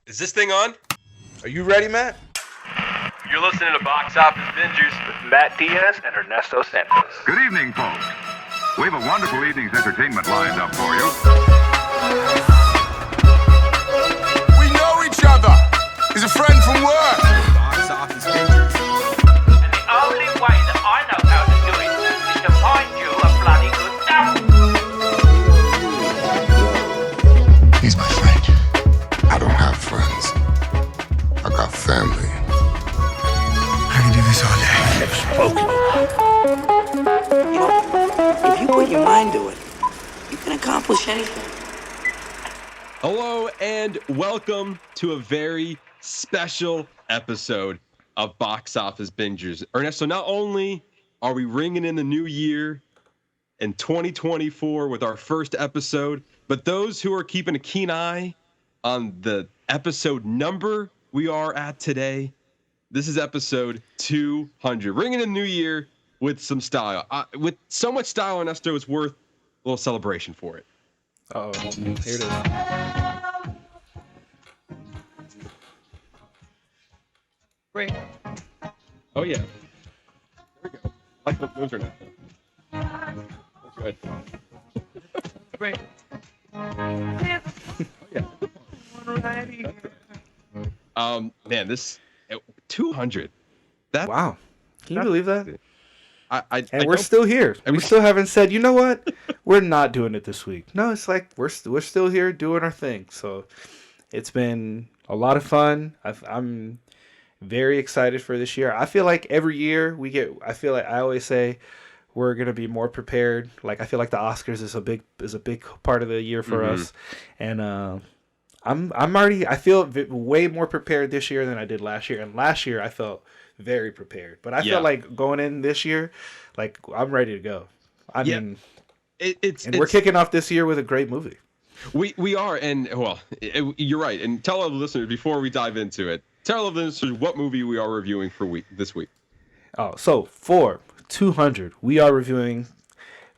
Is this thing on? Are you ready, Matt? You're listening to Box Office Bingers with Matt Diaz and Ernesto Santos. Good evening, folks. We have a wonderful evening's entertainment lined up for you. We know each other. He's a friend from work. Box Office Bingers. And the only way that I know how to do it is to find you a bloody good dump. He's my friend. I don't have friends. I got family. I can do this all day. You know, if you put your mind to it, you can accomplish anything. Hello and welcome to a very special episode of Box Office Bingers. Ernesto, not only are we ringing in the new year in 2024 with our first episode, but those who are keeping a keen eye on the episode number we are at today, this is episode 200. Ringing in the new year with some style. With so much style, Ernesto, it's worth a little celebration for it. Oh, here it is. Great. Oh, yeah. There we go. I like those are not. That's good. Great. Oh, yeah. Man, this 200. That Wow. Can you believe that? And we're still here. We still haven't said, you know what? We're not doing it this week. No, it's like we're still here doing our thing. So it's been a lot of fun. I'm very excited for this year. I feel like every year I feel like I always say we're gonna be more prepared. Like I feel like the Oscars is a big part of the year for us, and I feel way more prepared this year than I did last year. And last year I felt very prepared, but I feel like going in this year, like I'm ready to go. I mean, we're kicking off this year with a great movie. We are, and well, you're right. And tell our listeners before we dive into it. Tell our listeners what movie we are reviewing this week. Oh, so for 200, we are reviewing.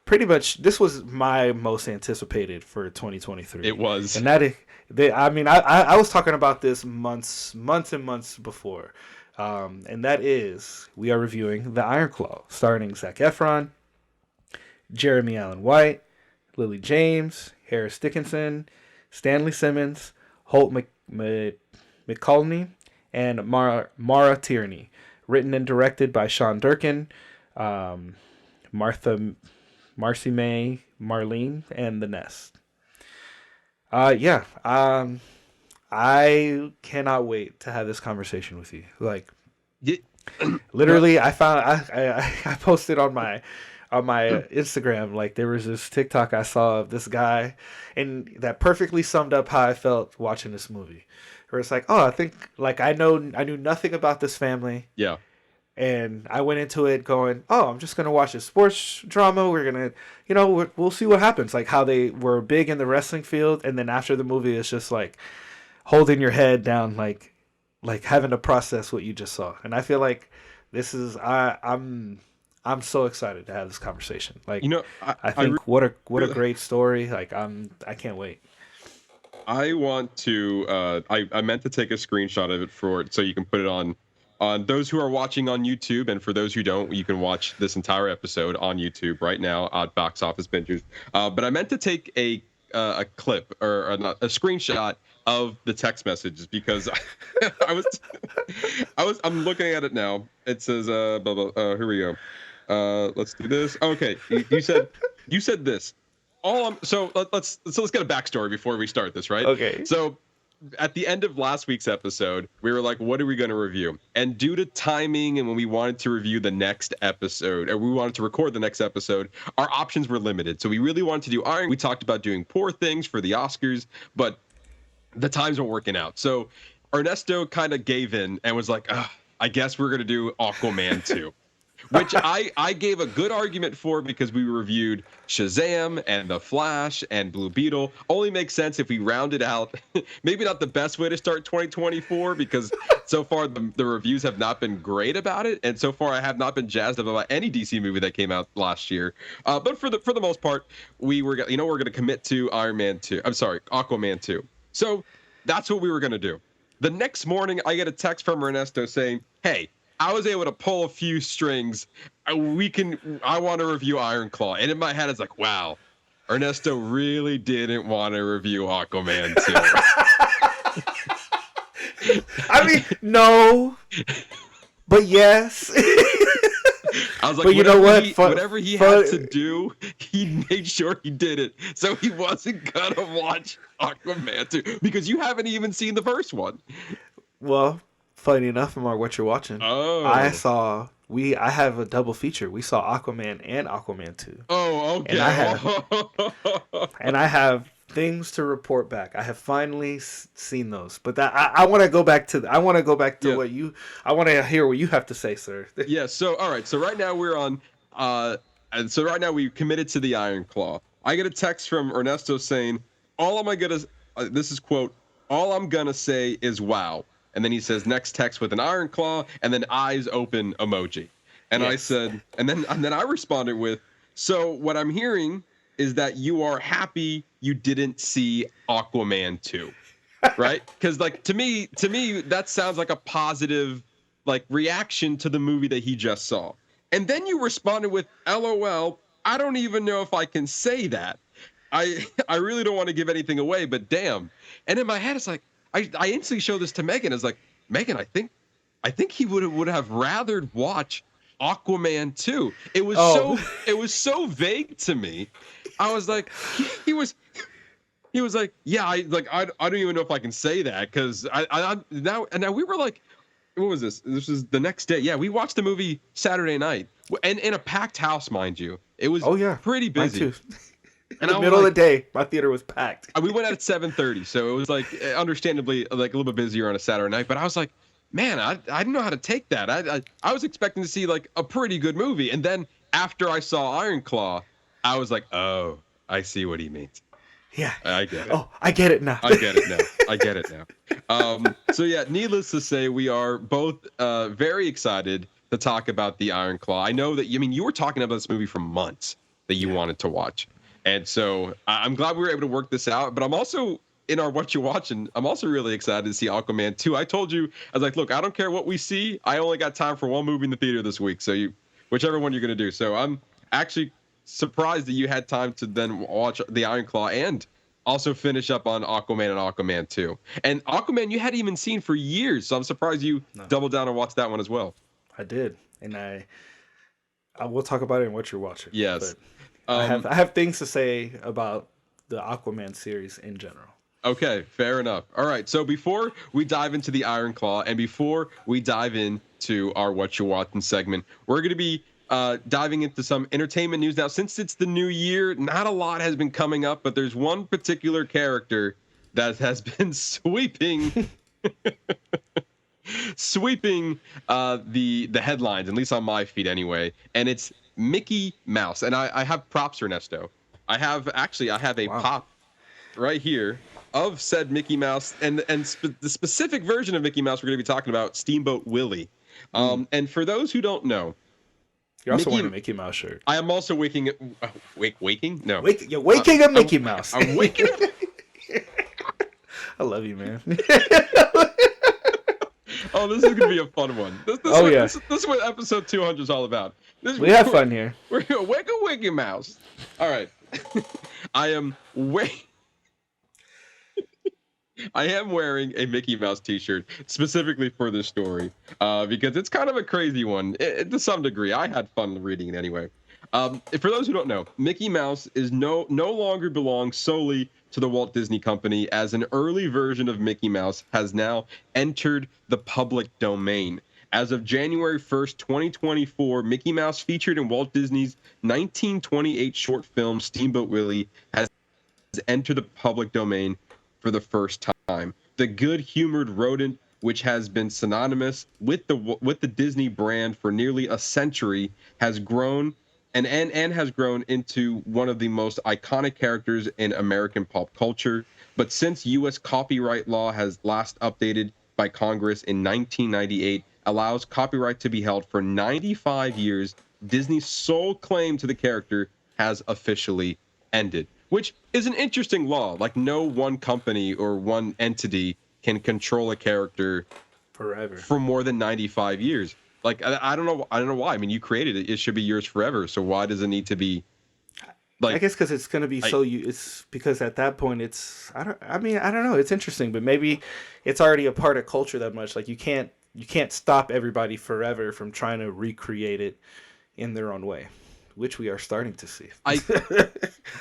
Pretty much, this was my most anticipated for 2023. It was, and I was talking about this months and months before. And that is, we are reviewing The Iron Claw, starring Zac Efron, Jeremy Allen White, Lily James, Harris Dickinson, Stanley Simmons, Holt McCallney, and Mara Tierney. Written and directed by Sean Durkin, Marcy May Marlene, and The Nest. I cannot wait to have this conversation with you. Like, literally, I posted on my Instagram, like there was this TikTok I saw of this guy, and that perfectly summed up how I felt watching this movie. Where it's like, oh, I think like I knew nothing about this family. Yeah. And I went into it going, oh, I'm just going to watch a sports drama. We're going to, we'll see what happens. Like how they were big in the wrestling field. And then after the movie, it's just like holding your head down, like having to process what you just saw. And I feel like this is, I'm so excited to have this conversation. Like, I think what a great story. Like I can't wait. I want to, I meant to take a screenshot of it so you can put it on those who are watching on YouTube, and for those who don't, you can watch this entire episode on YouTube right now at Box Office Bingers. But I meant to take a clip or a screenshot of the text messages because I'm looking at it now. It says blah, blah, here we go. Let's do this. Okay, you said this. So let's get a backstory before we start this, right? Okay. So at the end of last week's episode, we were like, what are we going to review? And due to timing and when we wanted to review the next episode, or we wanted to record the next episode, our options were limited. So we really wanted to do Iron. We talked about doing Poor Things for the Oscars, but the times weren't working out. So Ernesto kind of gave in and was like, I guess we're going to do Aquaman 2. Which I gave a good argument for because we reviewed Shazam and The Flash and Blue Beetle. Only makes sense if we round it out. Maybe not the best way to start 2024 because so far the reviews have not been great about it. And so far I have not been jazzed about any DC movie that came out last year. But for the most part, we're going to commit to Aquaman 2. So that's what we were going to do. The next morning, I get a text from Ernesto saying, "Hey, I was able to pull a few strings. I want to review Iron Claw." And in my head, it's like, wow, Ernesto really didn't want to review Aquaman 2. I mean, no, but yes. I was like, but you know what? Whatever he had to do, he made sure he did it. So he wasn't gonna watch Aquaman 2 because you haven't even seen the first one. Well, funny enough, from our Whatcha Watchin, Oh, I have a double feature. We saw Aquaman and Aquaman 2. Oh, okay. And I have things to report back. I have finally seen those, but I want to go back to what you. I want to hear what you have to say, sir. Yeah. So all right. So right now we're on. And so right now we committed to the Iron Claw. I get a text from Ernesto saying, this is quote, "All I'm gonna say is wow." And then he says, "Next text with an Iron Claw," and then eyes open emoji. And yes. I said, and then I responded with, "So what I'm hearing is that you are happy you didn't see Aquaman 2." Right? Because like to me, that sounds like a positive like reaction to the movie that he just saw. And then you responded with, "LOL, I don't even know if I can say that. I really don't want to give anything away, but damn." And in my head, it's like, I instantly showed this to Megan. It's like, Megan, I think he would have rather watch Aquaman 2. It was so vague to me. I was like, he was like, yeah, I don't even know if I can say that because now we were like, what was this? This was the next day. Yeah, we watched the movie Saturday night and in a packed house, mind you. It was pretty busy. Mine too. In the middle of the day, my theater was packed. We went out at 7:30, so it was like understandably like a little bit busier on a Saturday night. But I was like, man, I didn't know how to take that. I was expecting to see like a pretty good movie, and then after I saw Iron Claw, I was like, oh, I see what he means. Yeah, I get it. Oh, I get it now. I get it now. So yeah, needless to say, we are both very excited to talk about the Iron Claw. I know that you were talking about this movie for months that you wanted to watch. And so I'm glad we were able to work this out. But I'm also, in our Whatcha Watchin, I'm also really excited to see Aquaman 2. I told you, I was like, look, I don't care what we see. I only got time for one movie in the theater this week. So whichever one you're going to do. So I'm actually surprised that you had time to then watch the Iron Claw and also finish up on Aquaman and Aquaman 2. And Aquaman you hadn't even seen for years. So I'm surprised you doubled down and watched that one as well. I did. And I will talk about it in what you're watching. Yes. I have things to say about the Aquaman series in general. Okay, fair enough. All right, so before we dive into the Iron Claw and before we dive into our Whatcha Watchin segment, we're going to be diving into some entertainment news. Now, since it's the new year, not a lot has been coming up, but there's one particular character that has been sweeping the headlines, at least on my feed anyway, and it's Mickey Mouse. And I have props, Ernesto. I have a pop right here of said Mickey Mouse, and the specific version of Mickey Mouse we're going to be talking about, Steamboat Willie. And for those who don't know, you're also wearing a Mickey Mouse shirt. I am also waking? No. You're waking a Mickey Mouse. I'm waking. I love you, man. Oh, this is gonna be a fun one. This is what episode 200 is all about. We have fun here. We're gonna wake a Mickey Mouse. All right. I am wearing a Mickey Mouse t-shirt specifically for this story because it's kind of a crazy one to some degree. I had fun reading it anyway. For those who don't know, Mickey Mouse is no longer belongs solely to the Walt Disney Company, as an early version of Mickey Mouse has now entered the public domain. As of January 1st, 2024, Mickey Mouse, featured in Walt Disney's 1928 short film Steamboat Willie, has entered the public domain for the first time. The good-humored rodent, which has been synonymous with the Disney brand for nearly a century, has grown and has grown into one of the most iconic characters in American pop culture. But since U.S. copyright law has last updated by Congress in 1998, allows copyright to be held for 95 years, Disney's sole claim to the character has officially ended, which is an interesting law. Like, no one company or one entity can control a character forever for more than 95 years. Like, I don't know why. I mean, you created it. It should be yours forever. So why does it need to be like, I guess because it's going to be it's because at that point I don't know. It's interesting, but maybe it's already a part of culture that much. Like you can't stop everybody forever from trying to recreate it in their own way, which we are starting to see.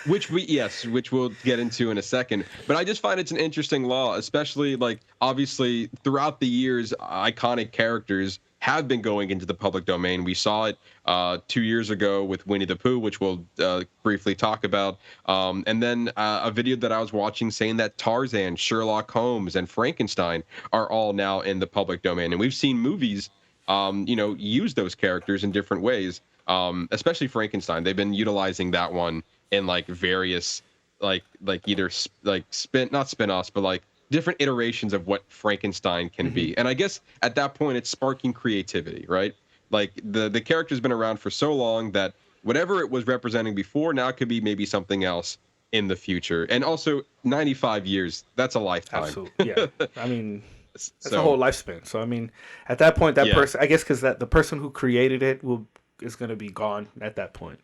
which we'll get into in a second. But I just find it's an interesting law, especially like obviously throughout the years, iconic characters have been going into the public domain. We saw it 2 years ago with Winnie the Pooh, which we'll briefly talk about. And then a video that I was watching saying that Tarzan, Sherlock Holmes, and Frankenstein are all now in the public domain. And we've seen movies, use those characters in different ways, especially Frankenstein. They've been utilizing that one in like various, like either not spin-offs, but like different iterations of what Frankenstein can be. And I guess at that point it's sparking creativity, right? Like the character's been around for so long that whatever it was representing before now could be maybe something else in the future. And also 95 years, that's a lifetime. Absolutely. Yeah. I mean, that's a whole lifespan. So I mean, at that point that person, I guess cuz that the person who created it is going to be gone at that point.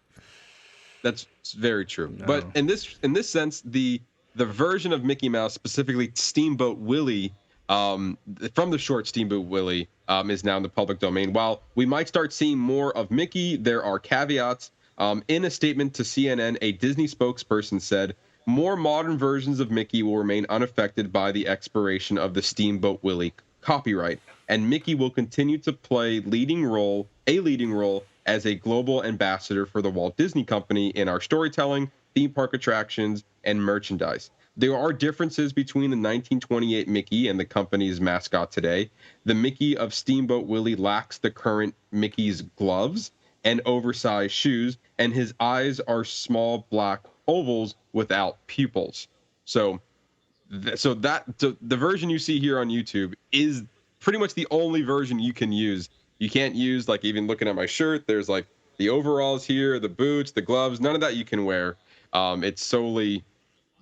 That's very true. No. But in this sense, the version of Mickey Mouse, specifically Steamboat Willie, from the short Steamboat Willie, is now in the public domain. While we might start seeing more of Mickey, there are caveats. In a statement to CNN, a Disney spokesperson said, more modern versions of Mickey will remain unaffected by the expiration of the Steamboat Willie copyright, and Mickey will continue to play a leading role as a global ambassador for the Walt Disney Company in our storytelling, theme park attractions, and merchandise. There are differences between the 1928 Mickey and the company's mascot today. The Mickey of Steamboat Willie lacks the current Mickey's gloves and oversized shoes, and his eyes are small black ovals without pupils. So the version you see here on YouTube is pretty much the only version you can use. You can't use, like, even looking at my shirt, there's like the overalls here, the boots, the gloves, none of that you can wear. It's solely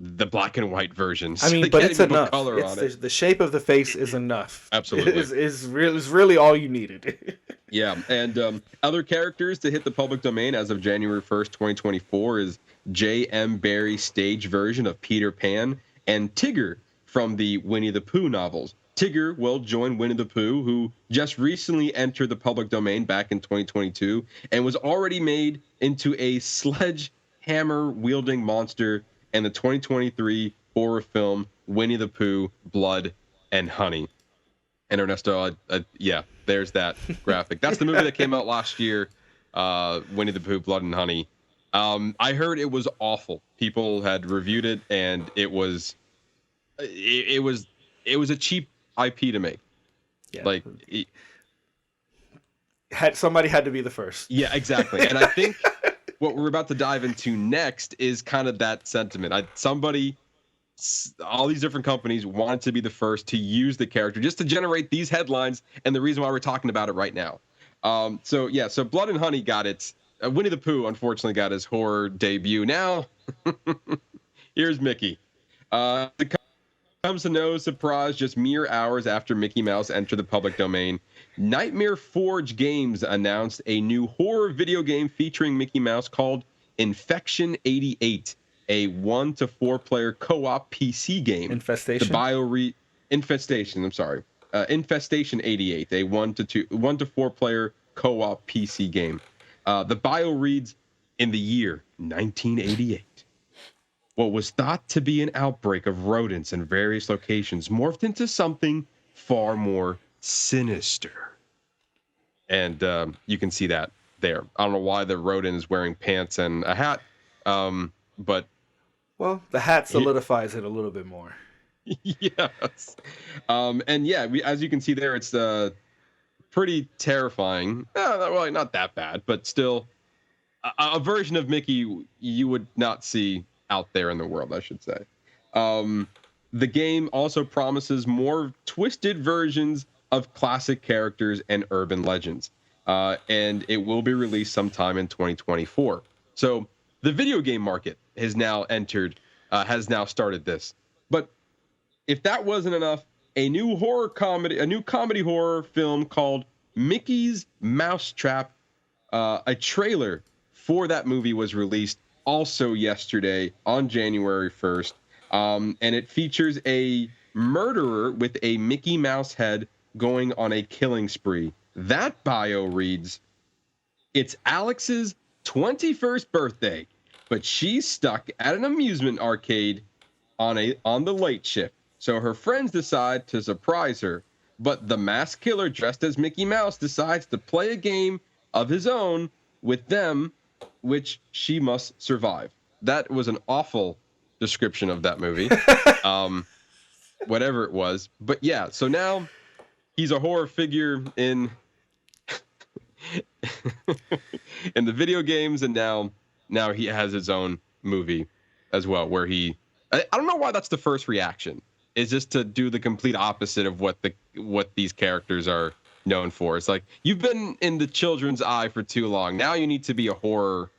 the black and white versions. I mean, but it's enough. The shape of the face is enough. Absolutely. Is really all you needed. Yeah, and other characters to hit the public domain as of January 1st, 2024 is J.M. Barrie's stage version of Peter Pan and Tigger from the Winnie the Pooh novels. Tigger will join Winnie the Pooh, who just recently entered the public domain back in 2022 and was already made into a sledgehammer-wielding monster in the 2023 horror film Winnie the Pooh, Blood and Honey. And Ernesto, there's that graphic. That's the movie that came out last year, Winnie the Pooh, Blood and Honey. I heard it was awful. People had reviewed it, and it was a cheap IP to make. Yeah. Like, somebody had to be the first. Yeah, exactly. And I think what we're about to dive into next is kind of that sentiment. All these different companies wanted to be the first to use the character just to generate these headlines, and the reason why we're talking about it right now. So Blood and Honey got its Winnie the Pooh, unfortunately, got his horror debut. Now, here's Mickey. It comes to no surprise, just mere hours after Mickey Mouse entered the public domain, Nightmare Forge Games announced a new horror video game featuring Mickey Mouse called Infection 88, a 1 to 4 player co-op PC game. Infestation. Infestation 88, a 1 to 4 player co-op PC game. The bio reads, in the year 1988, what was thought to be an outbreak of rodents in various locations morphed into something far more sinister. And you can see that there. I don't know why the rodent is wearing pants and a hat, but... Well, the hat solidifies it a little bit more. Yes. As you can see there, it's pretty terrifying. Well, not that bad, but still a version of Mickey you would not see out there in the world, I should say. The game also promises more twisted versions of classic characters and urban legends, and it will be released sometime in 2024. So the video game market has now started this. But if that wasn't enough, a new comedy horror film called Mickey's Mousetrap. A trailer for that movie was released also yesterday on January 1st. And it features a murderer with a Mickey Mouse head going on a killing spree. That bio reads, "It's Alex's 21st birthday, but she's stuck at an amusement arcade on the late shift. So her friends decide to surprise her, but the masked killer dressed as Mickey Mouse decides to play a game of his own with them, which she must survive." That was an awful description of that movie. Whatever it was. But yeah, so now he's a horror figure in in the video games, and now he has his own movie as well, where I don't know why that's the first reaction, is just to do the complete opposite of what these characters are known for. It's like, you've been in the children's eye for too long. Now you need to be a horror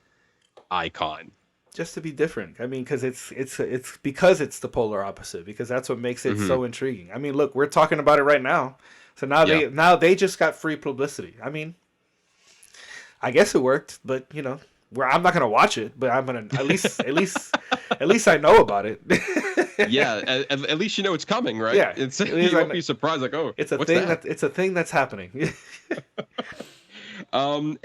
icon. Just to be different. I mean, because it's because it's the polar opposite. Because that's what makes it so intriguing. I mean, look, we're talking about it right now. So now they just got free publicity. I mean, I guess it worked, but I'm not gonna watch it, but I'm gonna at least I know about it. Yeah, at least you know it's coming, right? Yeah, you won't be surprised, like, oh, it's a what's thing that? It's a thing that's happening. And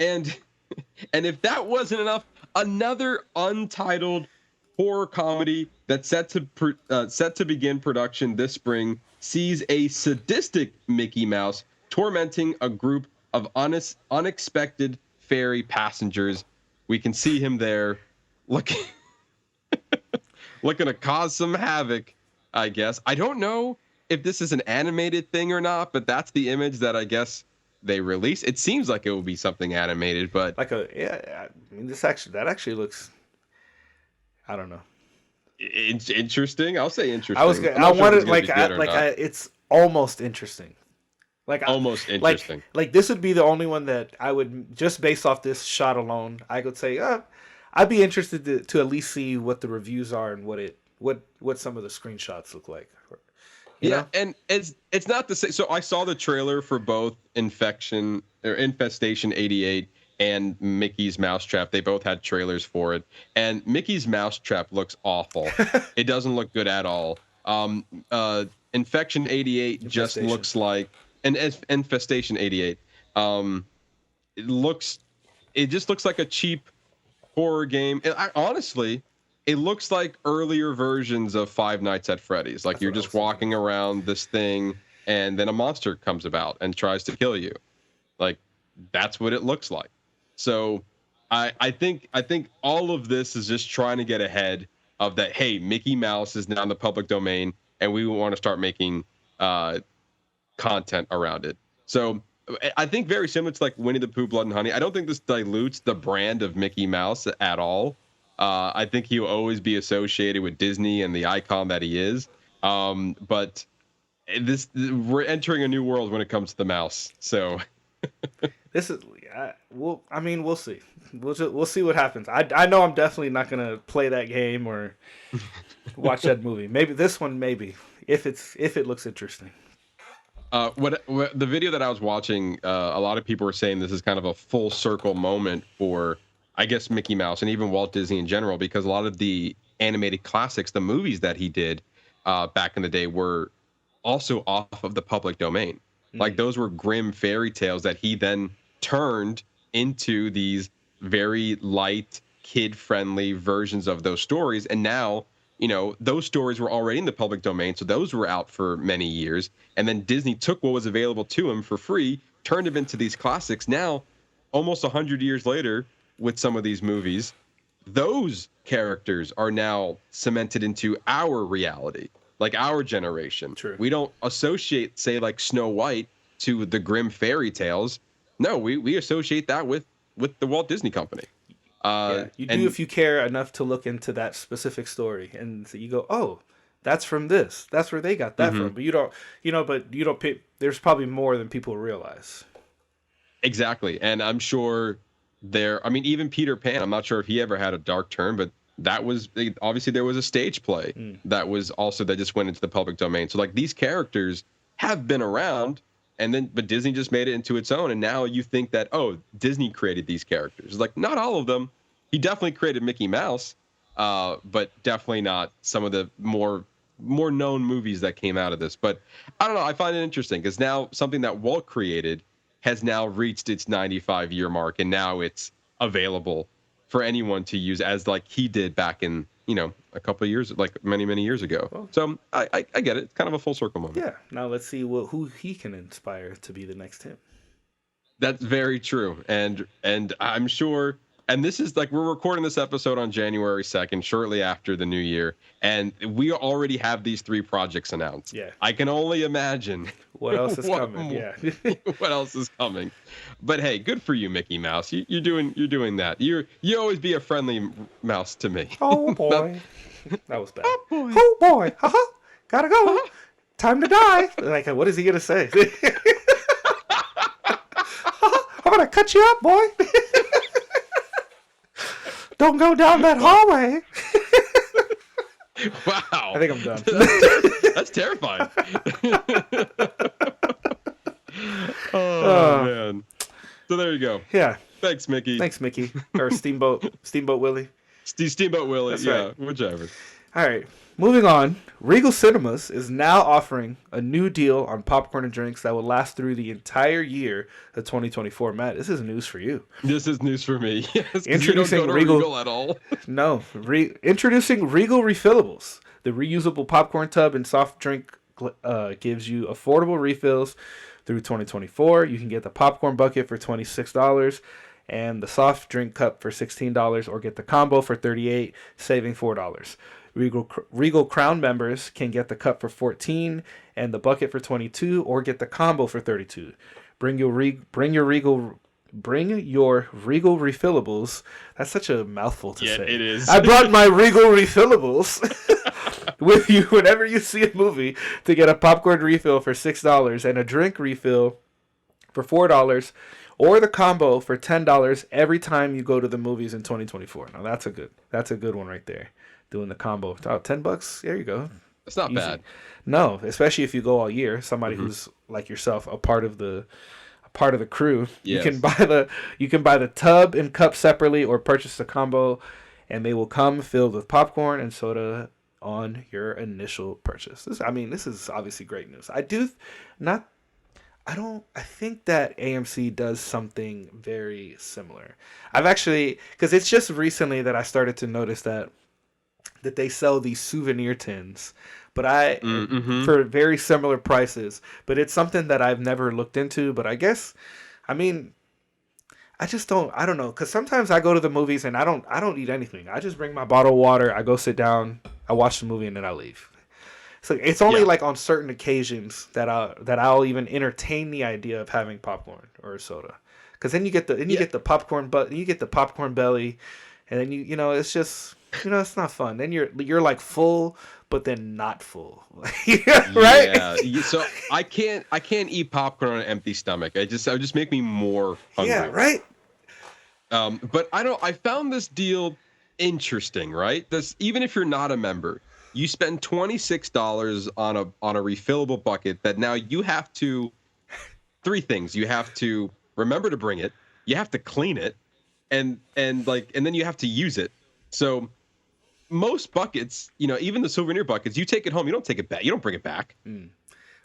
if that wasn't enough, another untitled horror comedy that's set to begin production this spring sees a sadistic Mickey Mouse tormenting a group of unexpected ferry passengers. We can see him there looking to cause some havoc, I guess. I don't know if this is an animated thing or not, but that's the image that I guess they released. It seems like it will be something animated, but I mean, that actually looks, I don't know. It's interesting. I'll say interesting. I wanted it's almost interesting. Almost interesting. Like this would be the only one that I would, just based off this shot alone, I could say, I'd be interested to at least see what the reviews are and what some of the screenshots look like. You know? And it's not the same. So I saw the trailer for both Infestation 88 and Mickey's Mousetrap. They both had trailers for it, and Mickey's Mousetrap looks awful. It doesn't look good at all. Infection 88 just looks like Infestation 88. It just looks like a cheap horror game. Honestly, it looks like earlier versions of Five Nights at Freddy's. Like, you're just walking around this thing, and then a monster comes about and tries to kill you. Like, that's what it looks like. So I think all of this is just trying to get ahead of that. Hey, Mickey Mouse is now in the public domain, and we want to start making content around it. So I think very similar to like Winnie the Pooh, Blood and Honey. I don't think this dilutes the brand of Mickey Mouse at all. I think he'll always be associated with Disney and the icon that he is. But we're entering a new world when it comes to the mouse. So this is we'll see. We'll see what happens. I know I'm definitely not gonna play that game or watch that movie. Maybe this one, if it looks interesting. What the video that I was watching, a lot of people were saying this is kind of a full circle moment for, I guess, Mickey Mouse and even Walt Disney in general, because a lot of the animated classics, the movies that he did back in the day, were also off of the public domain. Like, those were grim fairy tales that he then turned into these very light, kid-friendly versions of those stories. And now, those stories were already in the public domain, so those were out for many years. And then Disney took what was available to him for free, turned them into these classics. Now, almost 100 years later, with some of these movies, those characters are now cemented into our reality, like our generation. True. We don't associate, say, like Snow White to the grim fairy tales. No, we associate that with the Walt Disney Company. You do if you care enough to look into that specific story, and so you go, oh, that's from this. That's where they got that from. But you don't pay. There's probably more than people realize. Exactly, and I'm sure even Peter Pan, I'm not sure if he ever had a dark turn, but that was obviously there was a stage play that just went into the public domain. So like, these characters have been around, but Disney just made it into its own, and now you think that, oh, Disney created these characters. Like, not all of them. He definitely created Mickey Mouse, but definitely not some of the more known movies that came out of this. But I don't know, I find it interesting because now something that Walt created has now reached its 95-year mark, and now it's available for anyone to use, as like he did back in, a couple of years, like many years ago. Well, so I get it. It's kind of a full circle moment. Yeah. Now let's see who he can inspire to be the next him. That's very true. And I'm sure, and this is like, we're recording this episode on January 2nd, shortly after the new year, and we already have these 3 projects announced. Yeah. I can only imagine what else is coming. Yeah. What else is coming? But hey, good for you, Mickey Mouse. You're doing that. You always be a friendly mouse to me. Oh boy. That was bad. Oh boy. Haha. Gotta go. Time to die. Like, what is he gonna say? I'm gonna cut you up, boy. Don't go down that hallway. Wow. I think I'm done. That's terrifying. Oh, man. So there you go. Yeah. Thanks, Mickey. Thanks, Mickey. Or Steamboat Willie. Steamboat Willie. That's yeah, right. whichever. All right. Moving on. Regal Cinemas is now offering a new deal on popcorn and drinks that will last through the entire year of 2024. Matt, this is news for you. This is news for me. Yes, Introducing you don't go to Regal at all. No. Introducing Regal Refillables. The reusable popcorn tub and soft drink gives you affordable refills through 2024. You can get the popcorn bucket for $26 and the soft drink cup for $16, or get the combo for $38, saving $4. Regal Crown members can get the cup for $14 and the bucket for $22, or get the combo for $32. Bring your Regal refillables. That's such a mouthful to say. It is. I brought my Regal refillables with you whenever you see a movie to get a popcorn refill for $6 and a drink refill for $4, or the combo for $10 every time you go to the movies in 2024. Now that's a good one right there. Doing the combo. Oh, $10. There you go. It's not bad. No, especially if you go all year. Somebody who's like yourself, a part of the crew. Yes. You can buy the tub and cup separately, or purchase the combo, and they will come filled with popcorn and soda on your initial purchase. This is obviously great news. I think that AMC does something very similar. I've actually, because it's just recently that I started to notice that they sell these souvenir tins, but for very similar prices. But it's something that I've never looked into. But I guess, I don't know, because sometimes I go to the movies and I don't eat anything. I just bring my bottle of water. I go sit down. I watch the movie and then I leave. So it's only like on certain occasions that I'll even entertain the idea of having popcorn or a soda, because then you get the popcorn, but you get the popcorn belly, and then it's just it's not fun. Then you're like full, but then not full, right? Yeah. So I can't eat popcorn on an empty stomach. It would just make me more hungry. Yeah, right. But I found this deal interesting, right? Even if you're not a member, you spend $26 on a refillable bucket that now you have to, 3 things. You have to remember to bring it, you have to clean it, and then you have to use it. So most buckets, even the souvenir buckets, you take it home, you don't take it back, you don't bring it back.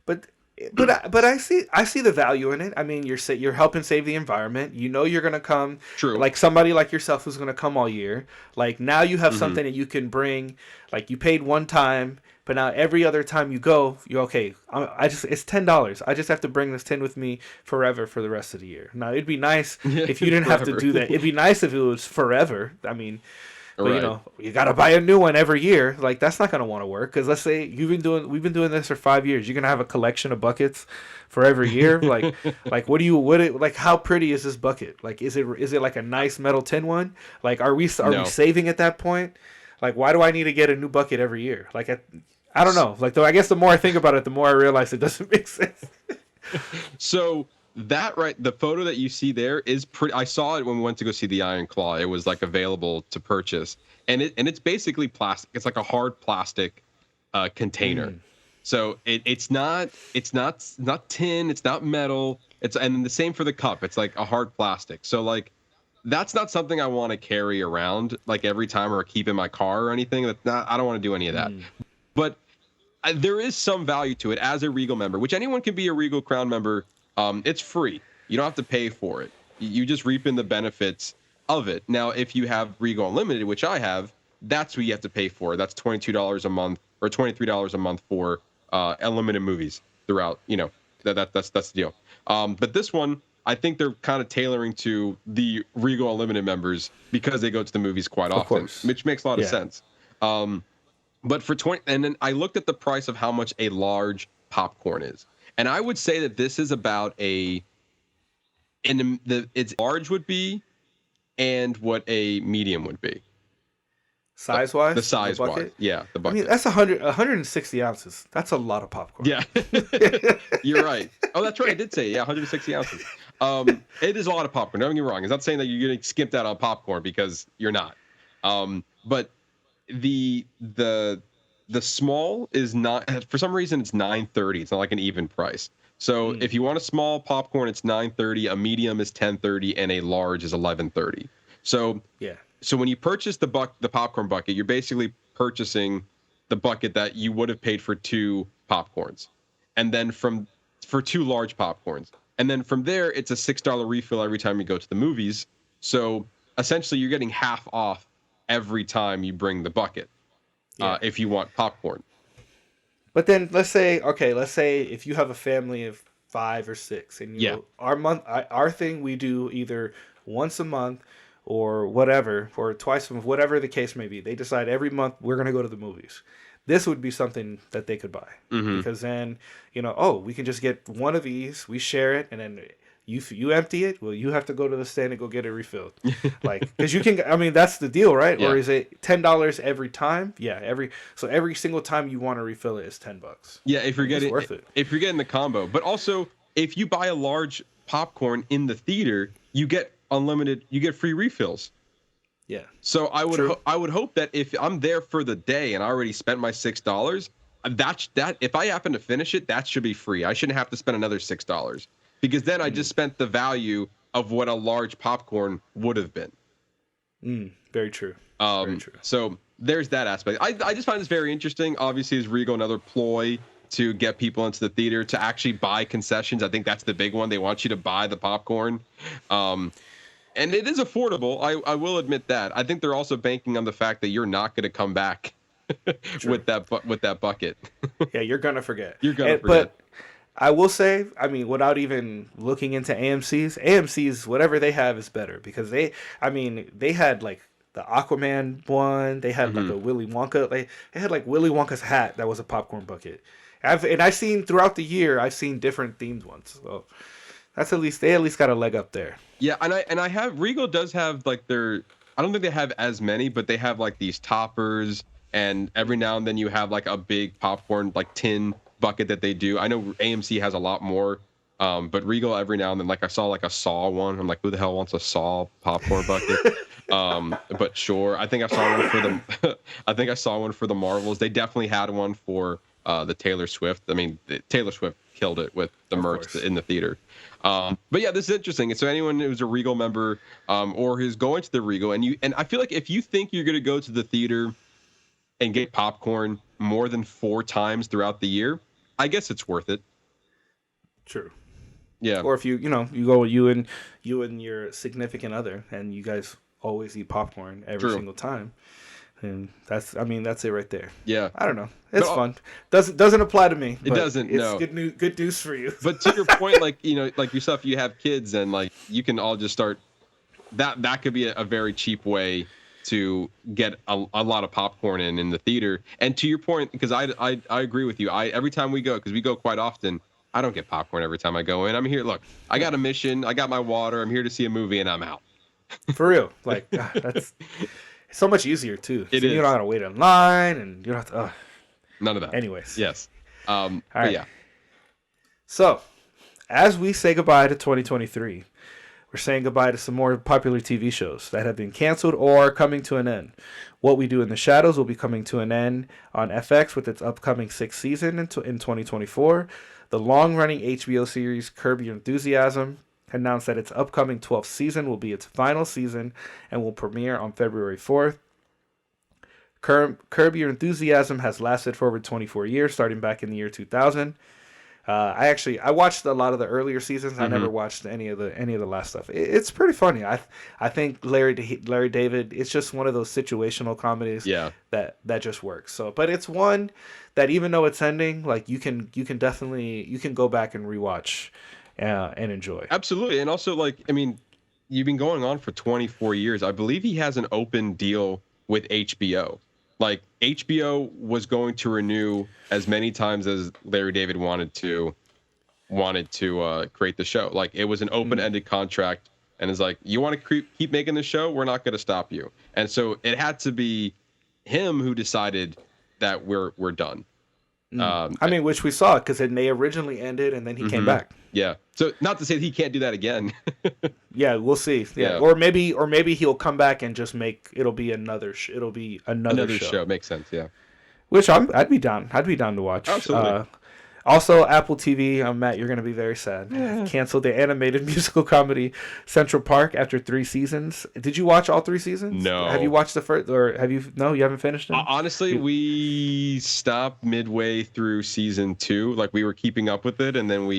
But I see the value in it. I mean, you're helping save the environment. You're gonna come. True. Like somebody like yourself who's gonna come all year. Like now you have something that you can bring. Like you paid one time, but now every other time you go, you're okay. It's $10. I just have to bring this tin with me forever for the rest of the year. Now it'd be nice if you didn't have to do that. It'd be nice if it was forever. I mean. But right. You got to buy a new one every year. Like that's not going to want to work, because let's say we've been doing this for 5 years. You're going to have a collection of buckets for every year. Like how pretty is this bucket? Like is it like a nice metal tin one? Like are we saving at that point? Like why do I need to get a new bucket every year? Like I don't know. Like though I guess the more I think about it, the more I realize it doesn't make sense. So the photo that you see there is pretty. I saw it when we went to go see the Iron Claw. It was like available to purchase, and it's basically plastic. It's like a hard plastic container. So it's not tin, it's not metal. And the same for the cup. It's like a hard plastic. So like that's not something I want to carry around like every time or keep in my car or anything. I don't want to do any of that. But there is some value to it as a Regal member, which anyone can be a Regal Crown member. It's free. You don't have to pay for it. You just reap in the benefits of it. Now, if you have Regal Unlimited, which I have, that's what you have to pay for. That's $22 a month or $23 a month for unlimited movies throughout. That's the deal. But this one, I think they're kind of tailoring to the Regal Unlimited members because they go to the movies quite often, which makes a lot of sense. But for 20, and then I looked at the price of how much a large popcorn is, and I would say that this is about it's large would be, and what a medium would be. Size wise, the size wise, yeah, the bucket. I mean, that's 160 ounces. That's a lot of popcorn. Yeah, you're right. Oh, that's right. I did say 160 ounces. It is a lot of popcorn. Don't get me wrong. It's not saying that you're getting skimped out on popcorn because you're not. But the small is not, for some reason it's $9.30. It's not like an even price. So if you want a small popcorn, it's $9.30. A medium is $10.30, and a large is $11.30. So yeah. So when you purchase the popcorn bucket, you're basically purchasing the bucket that you would have paid for 2 popcorns, and then for 2 large popcorns, and then from there it's a $6 refill every time you go to the movies. So essentially, you're getting half off every time you bring the bucket, if you want popcorn. But then let's say if you have a family of 5 or 6, and our thing we do either once a month or whatever, or twice a month, whatever the case may be. They decide every month we're going to go to the movies. This would be something that they could buy, because then we can just get one of these, we share it, and then you empty it. Well, you have to go to the stand and go get it refilled, because you can. I mean, that's the deal, right? Yeah. Or is it $10 every time? Yeah, every single time you want to refill it is $10. Yeah, if you're getting worth it. If you're getting the combo, but also if you buy a large popcorn in the theater, you get unlimited. You get free refills. Yeah. So I would hope that if I'm there for the day and I already spent my $6, that if I happen to finish it, that should be free. I shouldn't have to spend another $6, because then I just spent the value of what a large popcorn would have been. Very true. Very true. So there's that aspect. I just find this very interesting. Obviously, is Regal another ploy to get people into the theater to actually buy concessions? I think that's the big one. They want you to buy the popcorn. And it is affordable. I will admit that. I think they're also banking on the fact that you're not going to come back with that bucket. Yeah, you're gonna forget. Forget. But I will say, I mean, without even looking into AMC's whatever they have is better, because they had like the Aquaman one. They had like a Willy Wonka. They had like Willy Wonka's hat that was a popcorn bucket. I've seen throughout the year, I've seen different themed ones. So that's they at least got a leg up there. Yeah, and I have Regal does have like I don't think they have as many, but they have like these toppers, and every now and then you have like a big popcorn like tin bucket that they do. I know AMC has a lot more, but Regal every now and then, like I saw like a Saw one. I'm like, who the hell wants a Saw popcorn bucket? But sure, I think I saw one for the I think I saw one for the Marvels. They definitely had one for the Taylor Swift. I mean, Taylor Swift killed it with the merch in the theater. But yeah, this is interesting. So anyone who's a Regal member, or who's going to the Regal, and I feel like if you think you're going to go to the theater and get popcorn more than 4 times throughout the year, I guess it's worth it. True. Yeah. Or if you go with you and your significant other, and you guys always eat popcorn every single time. And that's it right there. Yeah. I don't know. It's fun. Doesn't apply to me. It doesn't. It's good news for you. But to your point, like like yourself, you have kids, and like you can all just start. That could be a very cheap way to get a lot of popcorn in the theater. And to your point, because I agree with you. Every time we go, because we go quite often, I don't get popcorn every time I go in. I'm here. Look, I got a mission. I got my water. I'm here to see a movie, and I'm out. For real. Like that's. So much easier too. It so is. You don't have to wait in line, and you don't have to. None of that. Anyways. Yes. All right. Yeah. So, as we say goodbye to 2023, We're saying goodbye to some more popular TV shows that have been canceled or are coming to an end. What We Do in the Shadows will be coming to an end on FX with its upcoming 6th season in 2024. The long-running HBO series Curb Your Enthusiasm announced that its upcoming 12th season will be its final season and will premiere on February 4th. Curb Your Enthusiasm has lasted for over 24 years, starting back in the year 2000. I watched a lot of the earlier seasons. I never watched any of the last stuff. It's pretty funny. I think Larry David. It's just one of those situational comedies. Yeah. That just works. So, but it's one that even though it's ending, like you can definitely go back and rewatch, and enjoy. Absolutely, and also like I mean, you've been going on for 24 years. I believe he has an open deal with HBO. Like HBO was going to renew as many times as Larry David wanted to create the show. Like it was an open-ended contract, and it's like, you want to keep making the show, we're not going to stop you. And so it had to be him who decided that we're done. I mean, which we saw because they originally ended and then he came back. Yeah. So not to say that he can't do that again. Yeah, we'll see. Yeah. Or maybe he'll come back and just it'll be another show. Makes sense. Yeah. Which I'd be down. I'd be down to watch. Absolutely. Also, Apple TV, Matt, you're going to be very sad. Yeah. Canceled the animated musical comedy Central Park after 3 seasons. Did you watch all 3 seasons? No. Have you watched the first, or have you? No, you haven't finished it? Honestly, we stopped midway through season 2. Like we were keeping up with it, and then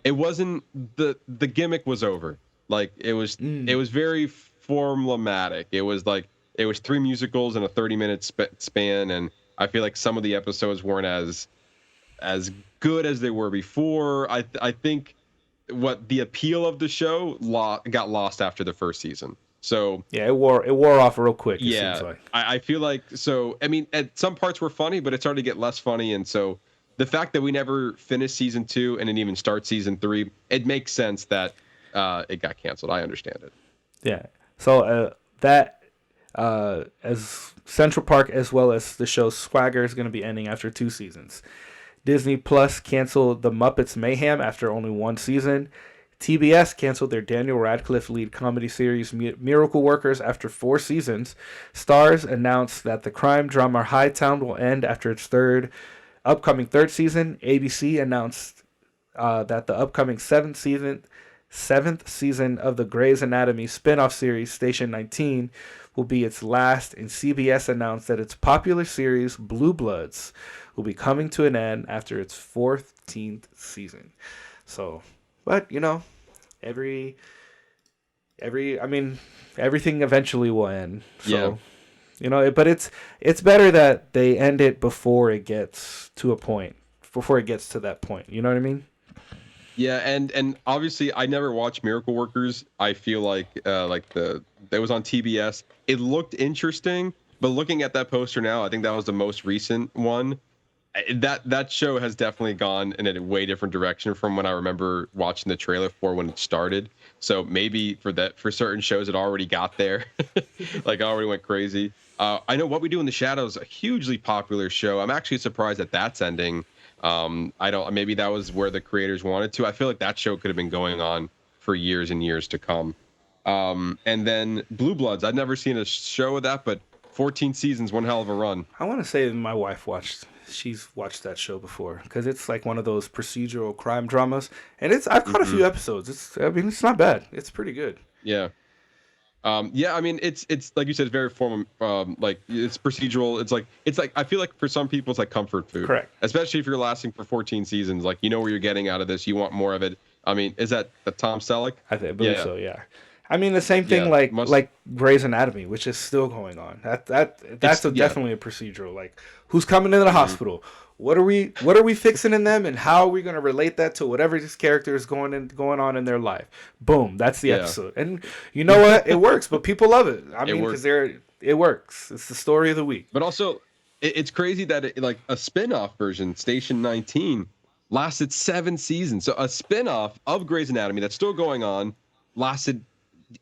it wasn't, the gimmick was over. Like it was very formulaic. It was 3 musicals in a 30-minute span, and I feel like some of the episodes weren't as good as they were before. I think what the appeal of the show got lost after the first season. So yeah, it wore off real quick. Yeah, seems like. I feel like so. I mean, some parts were funny, but it started to get less funny, and so the fact that we never finished season 2 and didn't even start season 3, it makes sense that it got canceled. I understand it. Yeah. So as Central Park as well as the show Swagger is going to be ending after 2 seasons. Disney Plus canceled The Muppets Mayhem after only 1 season. TBS canceled their Daniel Radcliffe lead comedy series Miracle Workers after 4 seasons. Starz announced that the crime drama Hightown will end after its upcoming third season. ABC announced that the upcoming 7th season of the Grey's Anatomy spin-off series Station 19 will be its last, and CBS announced that its popular series Blue Bloods will be coming to an end after its 14th season. So, but everything eventually will end. So, yeah. But it's better that they end it before it gets to that point. You know what I mean? Yeah, and obviously I never watched Miracle Workers. I feel like that was on TBS. It looked interesting, but looking at that poster now, I think that was the most recent one. That show has definitely gone in a way different direction from when I remember watching the trailer for when it started. So maybe for certain shows it already got there, like already went crazy. I know What We Do in the Shadows, a hugely popular show. I'm actually surprised that that's ending. Maybe that was where the creators wanted to. I feel like that show could have been going on for years and years to come. And then Blue Bloods, I've never seen a show of that, but 14 seasons, one hell of a run. I want to say that my wife she's watched that show before because it's like one of those procedural crime dramas, and I've caught a few episodes. It's not bad. It's pretty good. Yeah. I mean, it's like you said, it's very formal. Like it's procedural. It's like I feel like for some people it's like comfort food. Correct. Especially if you're lasting for 14 seasons, like where you're getting out of this. You want more of it. I mean, is that Tom Selleck? I believe so. Yeah. I mean, the same thing like Grey's Anatomy, which is still going on. That's definitely a procedural. Like, who's coming into the hospital? What are we fixing in them, and how are we going to relate that to whatever this character is going on in their life? Boom, that's the episode. And you know what? It works, but people love it. I mean, because it works. It's the story of the week. But also, it's crazy that like a spin-off version, Station 19, lasted 7 seasons. So a spin-off of Grey's Anatomy that's still going on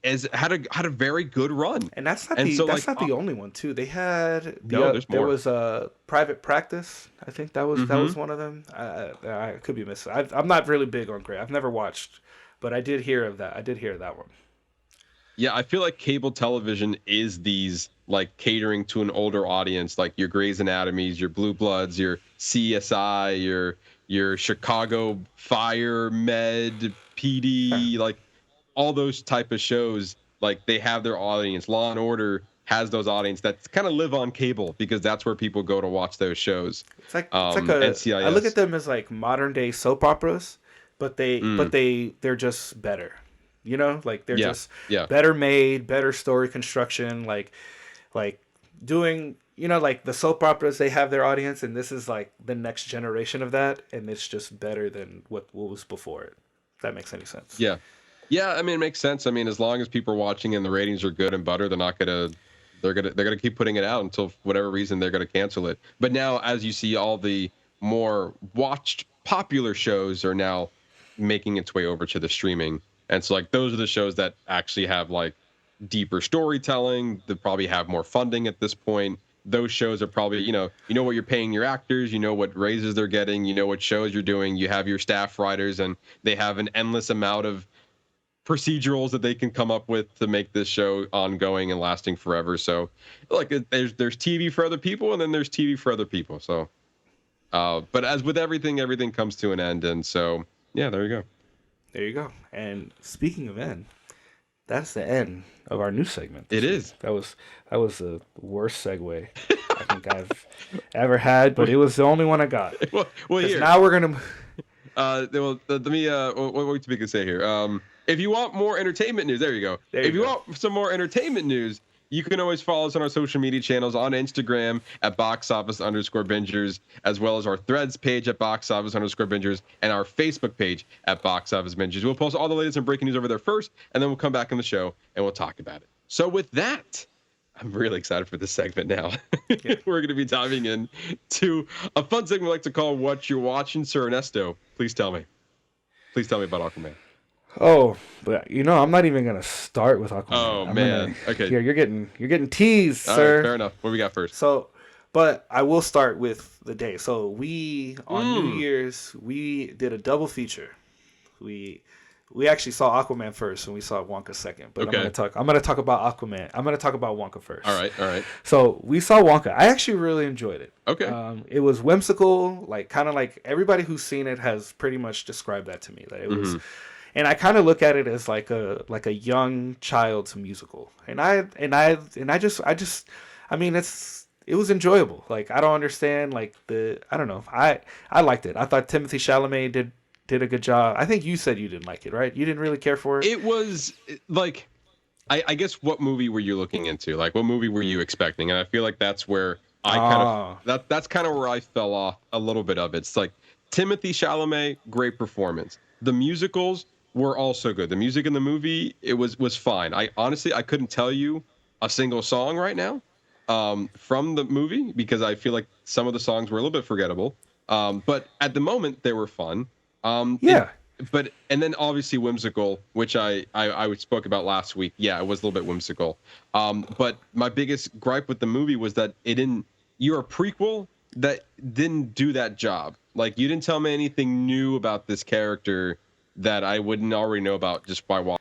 had a very good run. And that's not the only one too. They had there's more. There was a Private Practice. I think that was one of them. I could be missing. I'm not really big on Grey. I've never watched but I did hear of that. I did hear that one. Yeah, I feel like cable television is these like catering to an older audience, like your Grey's Anatomies, your Blue Bloods, your CSI, your Chicago Fire Med PD, like all those type of shows. Like they have their audience. Law and Order has those audience that kind of live on cable because that's where people go to watch those shows. It's like NCIS. I look at them as like modern day soap operas, but they're just better. You know, like they're just better made, better story construction, like doing, you know, like the soap operas, they have their audience, and this is like the next generation of that, and it's just better than what was before it. If that makes any sense. Yeah. Yeah, I mean, it makes sense. I mean, as long as people are watching and the ratings are good and butter, they're gonna keep putting it out until for whatever reason they're gonna cancel it. But now, as you see, all the more watched popular shows are now making its way over to the streaming. And so, like, those are the shows that actually have, like, deeper storytelling. They probably have more funding at this point. Those shows are probably, you know what you're paying your actors, you know what raises they're getting, you know what shows you're doing. You have your staff writers, and they have an endless amount of procedurals that they can come up with to make this show ongoing and lasting forever. So, like, there's TV for other people, and then there's TV for other people. So, but as with everything comes to an end. And so, yeah, there you go. There you go. And speaking of end, that's the end of our new segment. It is. That was the worst segue I think I've ever had, but it was the only one I got. Well, here. Now we're gonna. Let me. What we can say here? If you want more entertainment news, there you go. If you want some more entertainment news, you can always follow us on our social media channels on Instagram at boxoffice_bingers, as well as our Threads page at boxoffice_bingers, and our Facebook page at boxoffice_bingers. We'll post all the latest and breaking news over there first, and then we'll come back on the show and we'll talk about it. So with that, I'm really excited for this segment now. We're going to be diving in to a fun segment we like to call Whatcha Watchin. Sir Ernesto, please tell me. Please tell me about Aquaman. Oh, but I'm not even gonna start with Aquaman. Oh, man. Okay. Here, you're getting teased, all sir. Right, fair enough. What do we got first? So, but I will start with the day. So we on New Year's we did a double feature. We actually saw Aquaman first, and we saw Wonka second. But okay. I'm gonna talk about Aquaman. I'm gonna talk about Wonka first. All right. So we saw Wonka. I actually really enjoyed it. Okay. It was whimsical, like kind of like everybody who's seen it has pretty much described that to me. That it was. And I kind of look at it as like a young child's musical, and I mean it was enjoyable. Like I don't understand I don't know. I liked it. I thought Timothée Chalamet did a good job. I think you said you didn't like it, right? You didn't really care for it. It was like, I guess what movie were you looking into? Like what movie were you expecting? And I feel like that's where that's kind of where I fell off a little bit of it. It's like Timothée Chalamet, great performance. The musicals were also good. The music in the movie, it was fine. I couldn't tell you a single song right now from the movie because I feel like some of the songs were a little bit forgettable. But at the moment, they were fun. Yeah. And then obviously whimsical, which I spoke about last week. Yeah, it was a little bit whimsical. But my biggest gripe with the movie was that you're a prequel that didn't do that job. Like you didn't tell me anything new about this character that I wouldn't already know about just by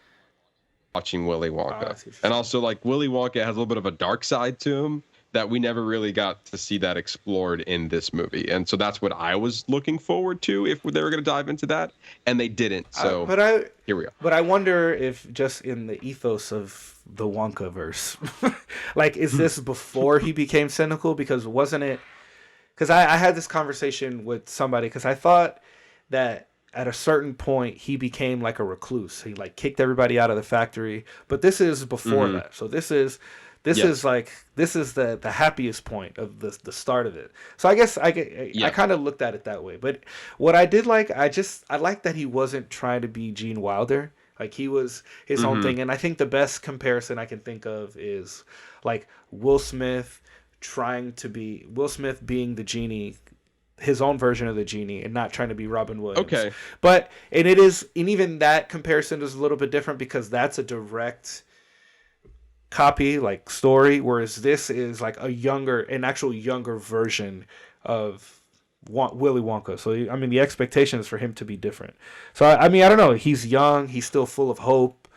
watching Willy Wonka. And also, like, Willy Wonka has a little bit of a dark side to him that we never really got to see that explored in this movie. And so that's what I was looking forward to if they were going to dive into that, and they didn't. So here we are. But I wonder if just in the ethos of the Wonka-verse, like, is this before he became cynical? Because wasn't it... Because I had this conversation with somebody, because I thought that at a certain point, he became like a recluse. He like kicked everybody out of the factory. But this is before that. So this is the happiest point of the start of it. So I guess I kind of looked at it that way. But what I did like, I liked that he wasn't trying to be Gene Wilder. Like he was his own thing. And I think the best comparison I can think of is like Will Smith being the genie, his own version of the genie, and not trying to be Robin Williams. Okay. And even that comparison is a little bit different because that's a direct copy, like story, whereas this is like an actual younger version of Willy Wonka. So I mean, the expectation is for him to be different. So I mean, I don't know. He's young. He's still full of hope.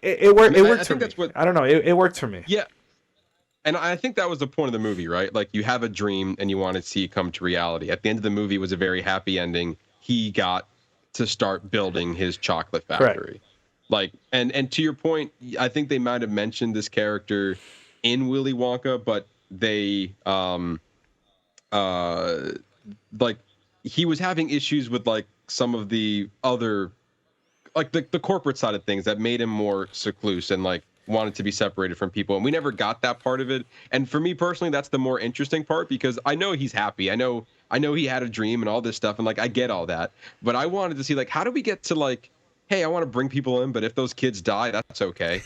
It worked. It worked for me. I don't know. It worked for me. Yeah. And I think that was the point of the movie, right? Like, you have a dream and you want to see it come to reality. At the end of the movie, it was a very happy ending. He got to start building his chocolate factory. Correct. Like, and to your point, I think they might have mentioned this character in Willy Wonka, but they like, he was having issues with like some of the other, like the corporate side of things that made him more secluse and like wanted to be separated from people, and we never got that part of it. And for me personally, that's the more interesting part, because I know he's happy. I know he had a dream and all this stuff, and like, I get all that, but I wanted to see, like, how do we get to like, hey, I want to bring people in, but if those kids die, that's okay.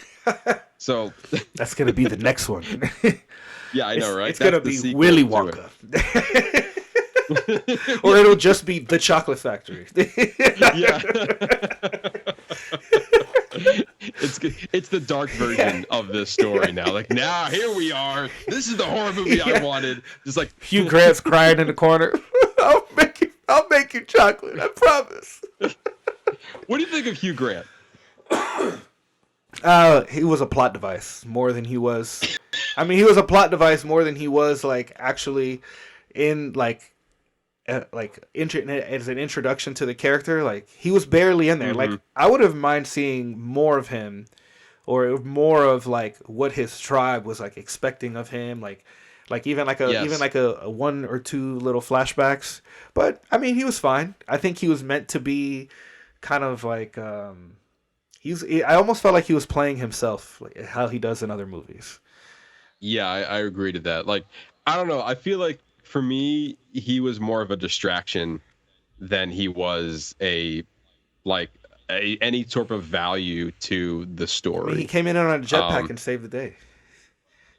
So that's gonna be the next one. Yeah, I know, right? It's gonna be Willy Wonka. Or it'll just be the Chocolate Factory. Yeah. It's the dark version of this story now. Like, now here we are. This is the horror movie I wanted. Just like Hugh Grant's crying in the corner. I'll make you chocolate. I promise. What do you think of Hugh Grant? He was a plot device more than he was. I mean, he was a plot device more than he was like actually in like as an introduction to the character. Like, he was barely in there. Mm-hmm. Like, I would have mind seeing more of him, or more of like what his tribe was like expecting of him. Like even like a one or two little flashbacks. But I mean, he was fine. I think he was meant to be kind of like I almost felt like he was playing himself, like how he does in other movies. Yeah, I agree to that. Like, I don't know. I feel like for me, he was more of a distraction than he was any sort of value to the story. I mean, he came in on a jetpack and saved the day.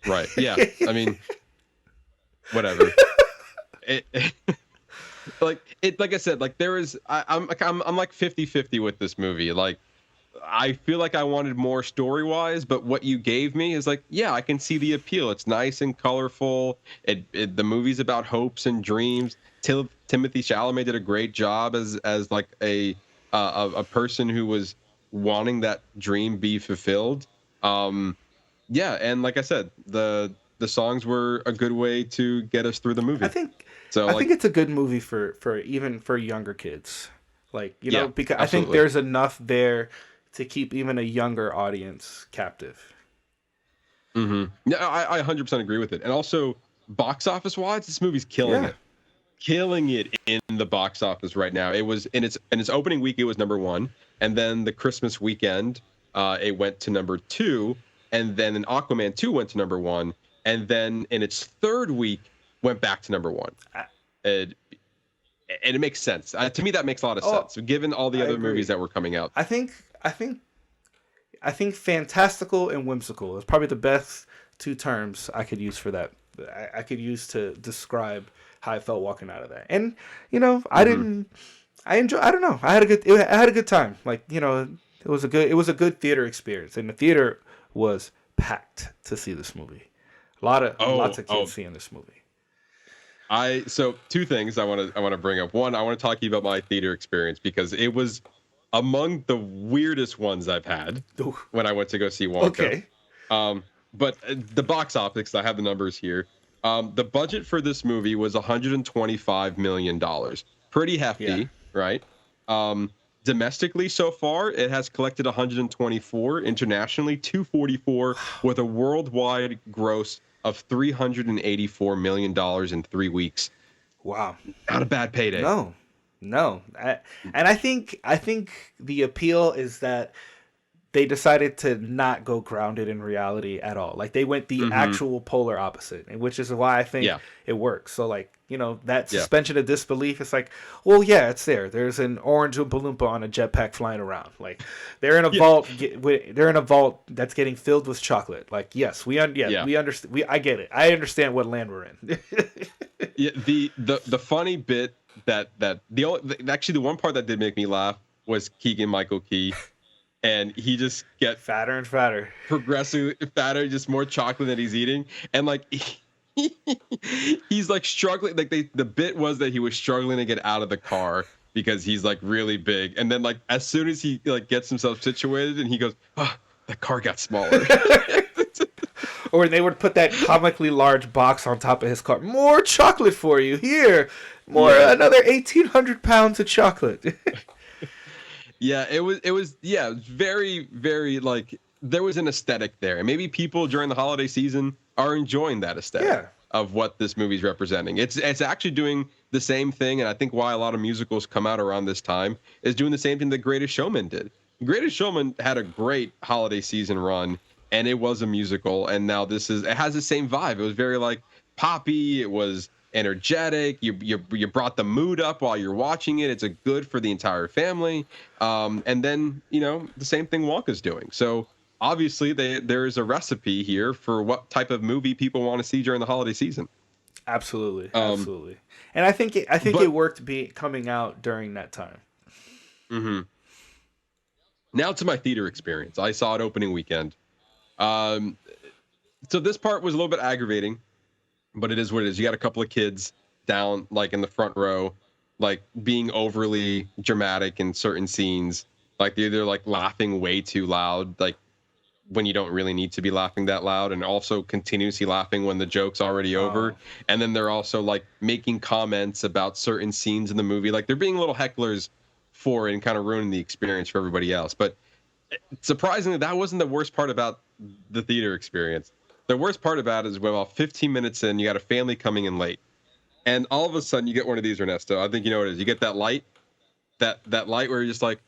Right. Yeah. I mean, whatever. Like I said, like, there is, I'm like 50-50 with this movie. Like, I feel like I wanted more story-wise, but what you gave me is like, yeah, I can see the appeal. It's nice and colorful. The movie's about hopes and dreams. Timothy Chalamet did a great job as like a person who was wanting that dream be fulfilled. Yeah, and like I said, the songs were a good way to get us through the movie. I think it's a good movie for even for younger kids. Like, you know, because absolutely. I think there's enough there to keep even a younger audience captive. Mm-hmm. Yeah, I 100% agree with it. And also, box office wise, this movie's killing it in the box office right now. It was in its opening week, it was number 1, and then the Christmas weekend, it went to number 2, and then in Aquaman 2 went to number 1, and then in its third week went back to number 1. And it makes sense. To me, that makes a lot of sense. So given all the other movies that were coming out, I think fantastical and whimsical is probably the best two terms I could use for that. I could use to describe how I felt walking out of that. And you know, I don't know. I had a good time. Like, you know, it was a good theater experience, and the theater was packed to see this movie. Lots of kids seeing this movie. So two things I want to bring up. One, I want to talk to you about my theater experience, because it was among the weirdest ones I've had when I went to go see Wonka. Okay. But the box office, I have the numbers here. The budget for this movie was $125 million. Pretty hefty, right? Domestically so far, it has collected 124. Internationally, 244, with a worldwide gross of $384 million in 3 weeks. Wow. Not a bad payday. No. I think the appeal is that they decided to not go grounded in reality at all. Like, they went the actual polar opposite, and which is why I think it works. So, like, you know, that suspension of disbelief, it's like, well, yeah, it's there. There's an orange Oompa Loompa on a jetpack flying around. Like, they're in a vault. They're in a vault that's getting filled with chocolate. Like, yes, we understand. I get it. I understand what land we're in. The funny bit actually the one part that did make me laugh was Keegan-Michael Key. And he just gets fatter and fatter, progressively fatter, just more chocolate that he's eating. And like, he's like struggling. Like the bit was that he was struggling to get out of the car because he's like really big, and then like as soon as he like gets himself situated, and he goes, "Oh, the car got smaller." Or they would put that comically large box on top of his car. More chocolate for you. Here. Another 1,800 pounds of chocolate. Yeah, it was very, very like there was an aesthetic there. And maybe people during the holiday season are enjoying that aesthetic of what this movie's representing. It's actually doing the same thing, and I think why a lot of musicals come out around this time is doing the same thing that Greatest Showman did. Greatest Showman had a great holiday season run, and it was a musical, and now it has the same vibe. It was very like poppy, it was energetic, you brought the mood up while you're watching it. It's a good for the entire family. And then, the same thing Wonka's doing. So obviously there is a recipe here for what type of movie people want to see during the holiday season. Absolutely. And I think it worked coming out during that time. Mm-hmm. Now to my theater experience. I saw it opening weekend. So this part was a little bit aggravating, but it is what it is. You got a couple of kids down like in the front row, like being overly dramatic in certain scenes. Like they're either like laughing way too loud, like when you don't really need to be laughing that loud, and also continuously laughing when the joke's already over. And then they're also like making comments about certain scenes in the movie. Like they're being little hecklers for it and kind of ruining the experience for everybody else. But surprisingly, that wasn't the worst part about the theater experience. The worst part about it is when about 15 minutes in, you got a family coming in late. And all of a sudden you get one of these, Ernesto. I think you know what it is. You get that light, that light where you're just like,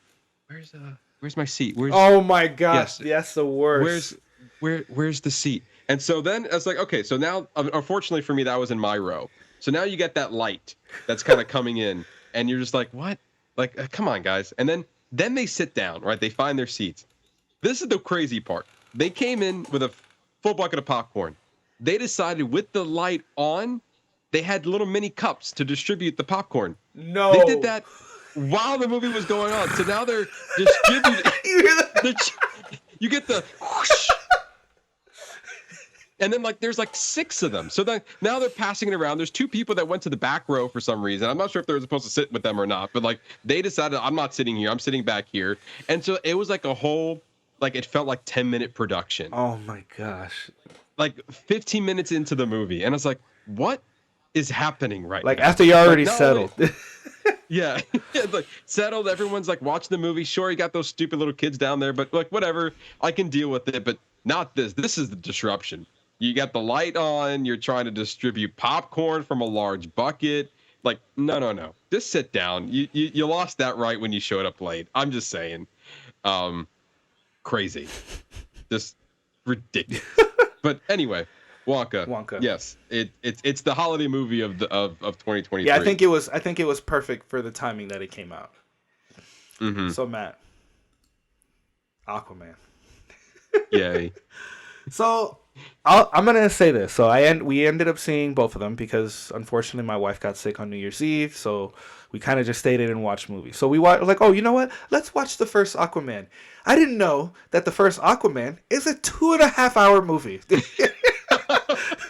where's my seat? Oh my gosh, yes, the worst. Where's the seat? And so then it's like, okay, so now unfortunately for me that was in my row. So now you get that light that's kind of coming in, and you're just like, what? Like, come on, guys. And then they sit down, right? They find their seats. This is the crazy part. They came in with a full bucket of popcorn. They decided with the light on, they had little mini cups to distribute the popcorn. No. They did that while the movie was going on. So now they're distributing. You get the whoosh. And then like there's like 6 of them. So then now they're passing it around. There's 2 people that went to the back row for some reason. I'm not sure if they were supposed to sit with them or not, but like they decided I'm not sitting here. I'm sitting back here. And so it was like a whole, like it felt like 10-minute production. Oh my gosh. Like 15 minutes into the movie. And I was like, what is happening right like now? After you already settled. Yeah. Like settled. Everyone's like watching the movie. Sure, you got those stupid little kids down there, but like whatever. I can deal with it, but not this. This is the disruption. You got the light on. You're trying to distribute popcorn from a large bucket. Like, no. Just sit down. You lost that right when you showed up late. I'm just saying. Crazy. Just ridiculous. But anyway, Wonka. Yes, it's the holiday movie of 2023. Yeah, I think it was perfect for the timing that it came out. Mm-hmm. So Matt, Aquaman. Yay. So I'm gonna say this. So we ended up seeing both of them because unfortunately my wife got sick on New Year's Eve. So we kind of just stayed in and watched movies. So we watched like, oh, you know what? Let's watch the first Aquaman. I didn't know that the first Aquaman is a 2.5-hour movie.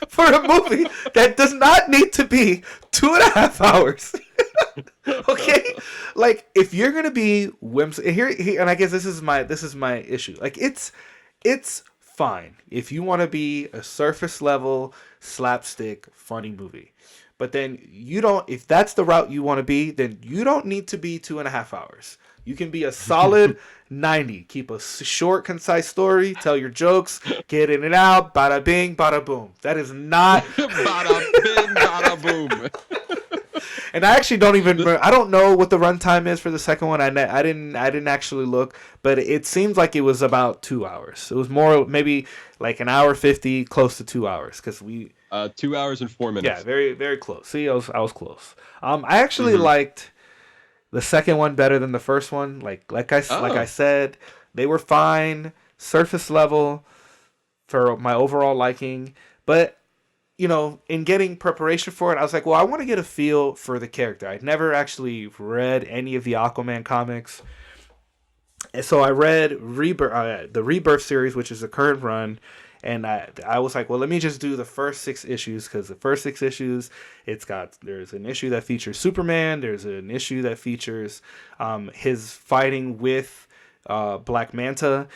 For a movie that does not need to be 2.5 hours. Okay, like if you're gonna be whimsical here, and I guess this is my issue. Like it's fine if you want to be a surface level slapstick funny movie, but then you don't. If that's the route you want to be, then you don't need to be 2.5 hours. You can be a solid 90. Keep a short, concise story. Tell your jokes. Get in and out. Bada bing, bada boom. That is not. Bada bing, bada boom. And I actually don't even. I don't know what the runtime is for the second one. I didn't actually look, but it seems like it was about 2 hours. It was more maybe like an hour 50, close to 2 hours, because we. 2 hours and 4 minutes. Yeah, very very close. See, I was close. I actually liked the second one better than the first one. Like I said, they were fine, surface level for my overall liking. But in getting preparation for it, I was like, well, I want to get a feel for the character. I'd never actually read any of the Aquaman comics, and so I read the Rebirth series, which is the current run, And I was like, well, let me just do the first 6 issues, because the first 6 issues, there's an issue that features Superman, there's an issue that features his fighting with Black Manta,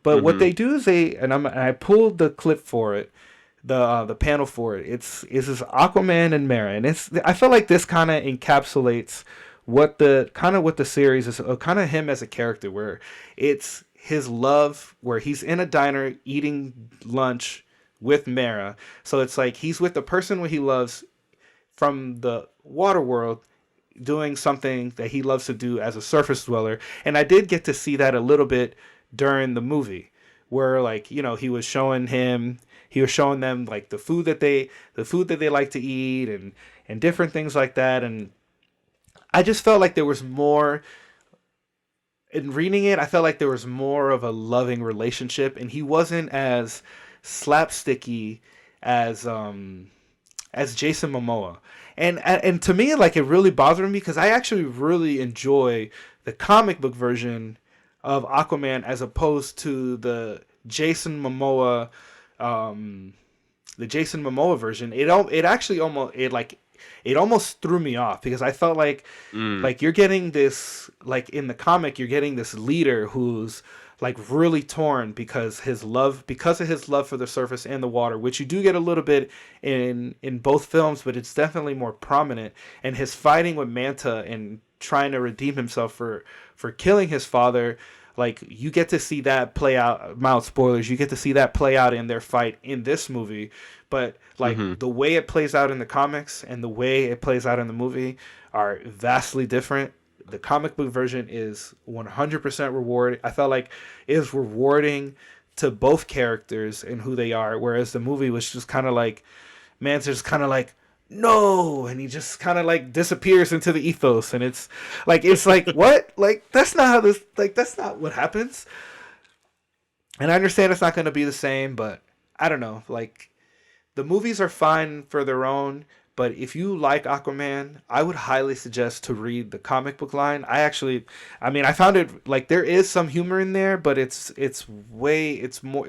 but what they do is I pulled the clip for it, the panel for it. It's this Aquaman and Mera, and I feel like this kind of encapsulates what the series is, kind of him as a character, where it's his love, where he's in a diner eating lunch with Mera. So it's like he's with the person who he loves from the water world, doing something that he loves to do as a surface dweller. And I did get to see that a little bit during the movie, where like, you know, he was showing them like the food that they like to eat, and different things like that. And I just felt like there was more in reading it. I felt like there was more of a loving relationship, and he wasn't as slapsticky as Jason Momoa. And to me, like, it really bothered me, because I actually really enjoy the comic book version of Aquaman as opposed to the Jason Momoa version. It almost threw me off, because I felt like you're getting this, like in the comic, you're getting this leader who's like really torn because of his love for the surface and the water, which you do get a little bit in both films, but it's definitely more prominent. And his fighting with Manta and trying to redeem himself for killing his father, like, you get to see that play out. Mild spoilers, you get to see that play out in their fight in this movie. But like the way it plays out in the comics and the way it plays out in the movie are vastly different. The comic book version is 100% rewarding. I felt like it was rewarding to both characters and who they are, whereas the movie was just kind of like, Man's just kind of like, no, and he just kind of like disappears into the ethos, and it's like what? Like, that's not what happens. And I understand it's not going to be the same, but I don't know. Like, the movies are fine for their own, but if you like Aquaman, I would highly suggest to read the comic book line. I found it, like, there is some humor in there, but it's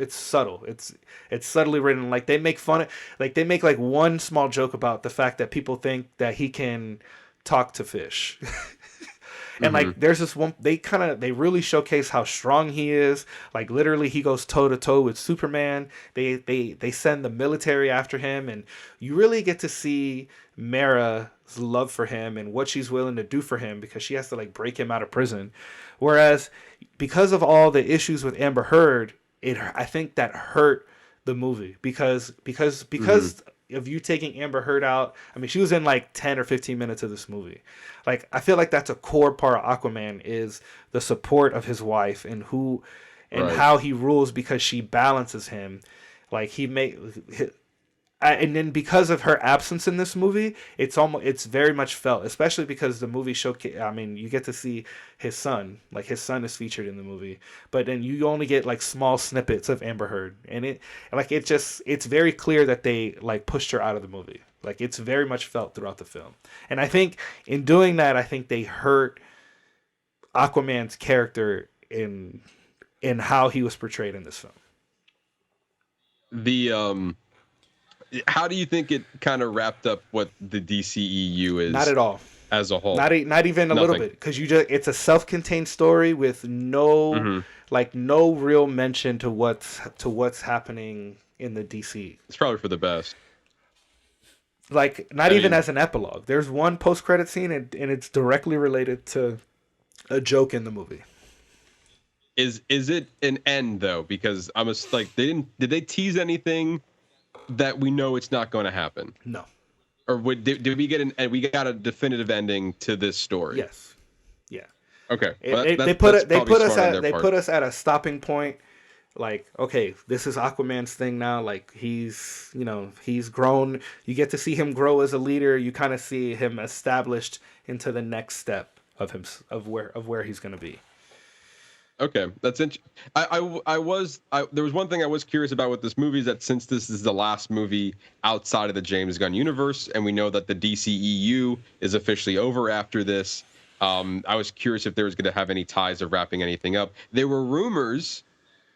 subtle. It's subtly written. Like, they make like one small joke about the fact that people think that he can talk to fish. And like, there's this one, they really showcase how strong he is. Like, literally, he goes toe to toe with Superman. They send the military after him, and you really get to see Mera's love for him and what she's willing to do for him, because she has to like break him out of prison. Whereas, because of all the issues with Amber Heard, I think that hurt the movie, because of you taking Amber Heard out. I mean, she was in like 10 or 15 minutes of this movie. Like, I feel like that's a core part of Aquaman, is the support of his wife and how he rules, because she balances him. Like, and then because of her absence in this movie, it's very much felt, especially because the movie you get to see his son. Like, his son is featured in the movie, but then you only get like small snippets of Amber Heard, and it's very clear that they like pushed her out of the movie. Like, it's very much felt throughout the film. And I think in doing that, I think they hurt Aquaman's character in how he was portrayed in this film. How do you think it kind of wrapped up what the DCEU is? Not at all. As a whole. Not even a little bit, because it's a self-contained story with no real mention to what's happening in the DC. It's probably for the best. Like, not even as an epilogue. There's one post-credit scene, and it's directly related to a joke in the movie. Is it an end though? Because I was like, did they tease anything that we know it's not going to happen? No. Or did we get we got a definitive ending to this story? Yes. Yeah. Okay. They put us at a stopping point. Like, okay, this is Aquaman's thing now. Like, he's grown. You get to see him grow as a leader. You kind of see him established into the next step of where he's going to be. Okay, that's interesting. There was one thing I was curious about with this movie, is that since this is the last movie outside of the James Gunn universe, and we know that the DCEU is officially over after this, I was curious if there was going to have any ties of wrapping anything up. There were rumors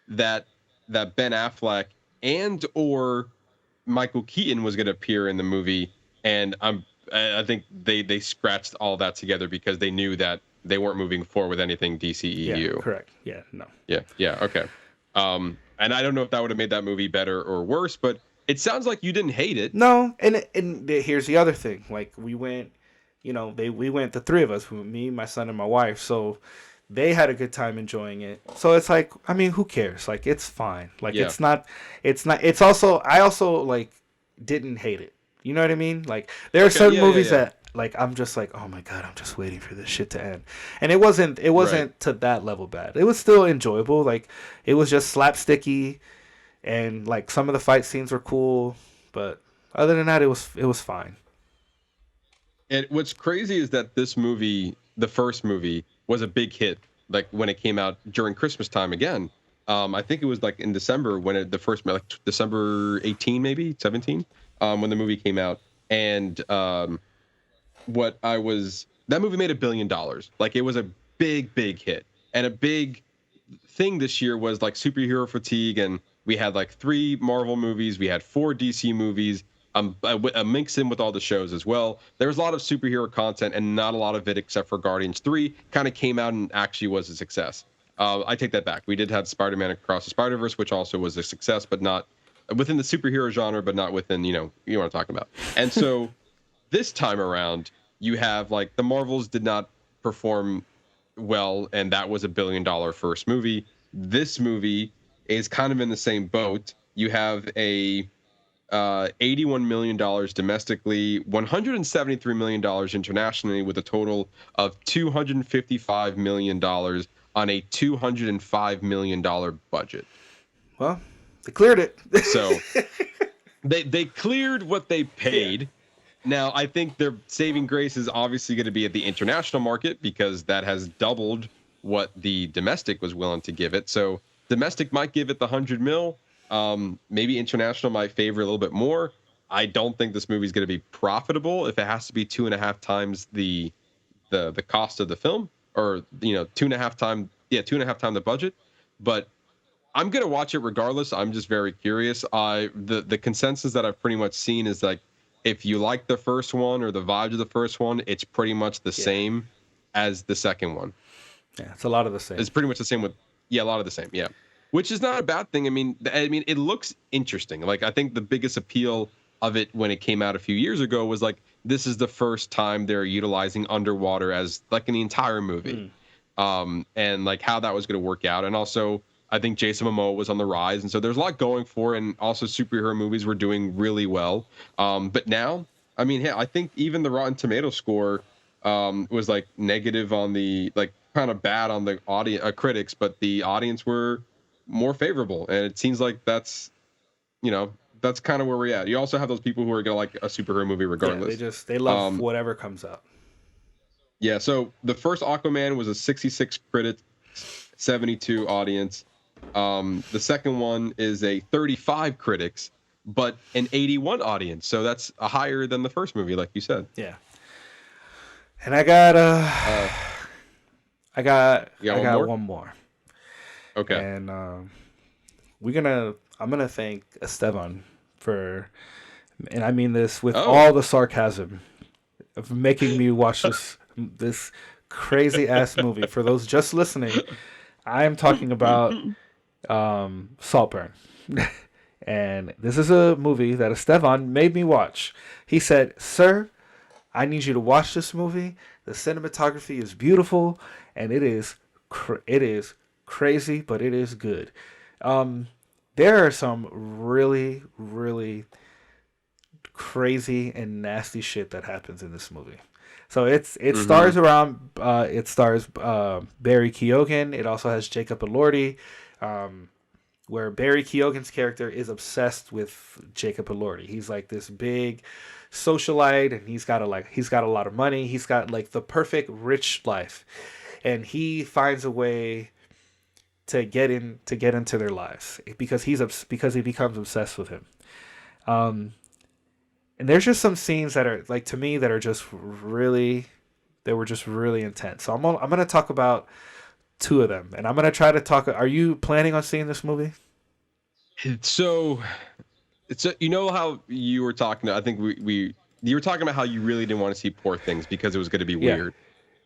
that Ben Affleck and or Michael Keaton was going to appear in the movie, and I think they scratched all that together because they knew that they weren't moving forward with anything DCEU. Yeah, correct. Yeah, no. Yeah, okay. And I don't know if that would have made that movie better or worse, but it sounds like you didn't hate it. No, and here's the other thing. Like we went, we went, the three of us, me, my son, and my wife. So they had a good time enjoying it. So it's like, I mean, who cares? Like it's fine. Like Yeah. It's also, I also like didn't hate it. You know what I mean? Like there are certain movies that like I'm just like, oh my god, I'm just waiting for this shit to end. And it wasn't Right. to that level bad. It was still enjoyable. Like it was just slapsticky, and like some of the fight scenes were cool, but other than that, it was fine. And what's crazy is that this movie, the first movie, was a big hit. Like when it came out during Christmas time again. I think it was like in December when the first, like December 18, maybe 17, when the movie came out. And that movie made $1 billion. Like it was a big hit. And a big thing this year was like superhero fatigue, and we had like 3 Marvel movies, we had 4 DC movies, mix in with all the shows as well. There was a lot of superhero content and not a lot of it except for Guardians 3 kind of came out and actually was a success. I take that back. We did have Spider-Man Across the Spider-Verse, which also was a success, but not within the superhero genre, but not within, you know what I'm talking about. And so this time around, you have like the Marvels did not perform well, and that was $1 billion first movie. This movie is kind of in the same boat. You have a $81 million domestically, $173 million internationally, with a total of $255 million on a $205 million budget. Well, they cleared it. So they cleared what they paid. Yeah. Now, I think their saving grace is obviously going to be at the international market because that has doubled what the domestic was willing to give it. So domestic might give it the 100 mil. Maybe international might favor a little bit more. I don't think this movie is going to be profitable if it has to be 2.5 times the cost of the film, or 2.5 times the budget. But I'm going to watch it regardless. I'm just very curious. The consensus that I've pretty much seen is like, if you like the first one or the vibes of the first one, it's pretty much the same as the second one. Yeah, it's a lot of the same. It's pretty much the same with a lot of the same. Yeah. Which is not a bad thing. I mean, it looks interesting. Like, I think the biggest appeal of it when it came out a few years ago was like, this is the first time they're utilizing underwater as like in the entire movie. And like how that was going to work out. And also, I think Jason Momoa was on the rise. And so there's a lot going for, and also superhero movies were doing really well. But now, I mean, I think even the Rotten Tomatoes score was like negative on the, like kind of bad on the audience, critics, but the audience were more favorable. And it seems like that's kind of where we're at. You also have those people who are going to like a superhero movie regardless. Yeah, they love whatever comes out. Yeah, so the first Aquaman was a 66 critic, 72 audience. The second one is a 35 critics, but an 81 audience. So that's higher than the first movie, like you said. Yeah. And I got one more. Okay. And I'm gonna thank Esteban for, and I mean this with all the sarcasm, of making me watch this crazy ass movie. For those just listening, I am talking about Saltburn. And this is a movie that Esteban made me watch. He said, "Sir, I need you to watch this movie. The cinematography is beautiful, and it is crazy, but it is good." There are some really, really crazy and nasty shit that happens in this movie. So it stars Barry Keoghan. It also has Jacob Elordi, where Barry Keoghan's character is obsessed with Jacob Elordi. He's like this big socialite, and he's got a lot of money. He's got like the perfect rich life, and he finds a way to get into their lives because he becomes obsessed with him. And there's just some scenes that are like, to me, that are just really intense. So I'm going to talk about 2 of them, and I'm going to try to talk. Are you planning on seeing this movie? So, you know how you were talking. I think you were talking about how you really didn't want to see Poor Things because it was going to be Yeah. weird,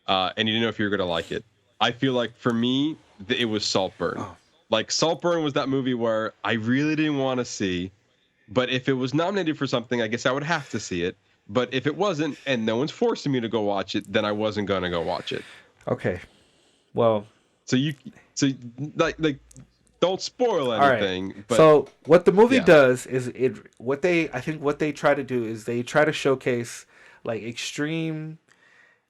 and you didn't know if you were going to like it. I feel like for me, it was Saltburn. Oh. Like Saltburn was that movie where I really didn't want to see, but if it was nominated for something, I guess I would have to see it. But if it wasn't, and no one's forcing me to go watch it, then I wasn't gonna go watch it. Okay. Well. So like don't spoil anything. Right. But so what the movie yeah. does is what they try to do is they try to showcase like extreme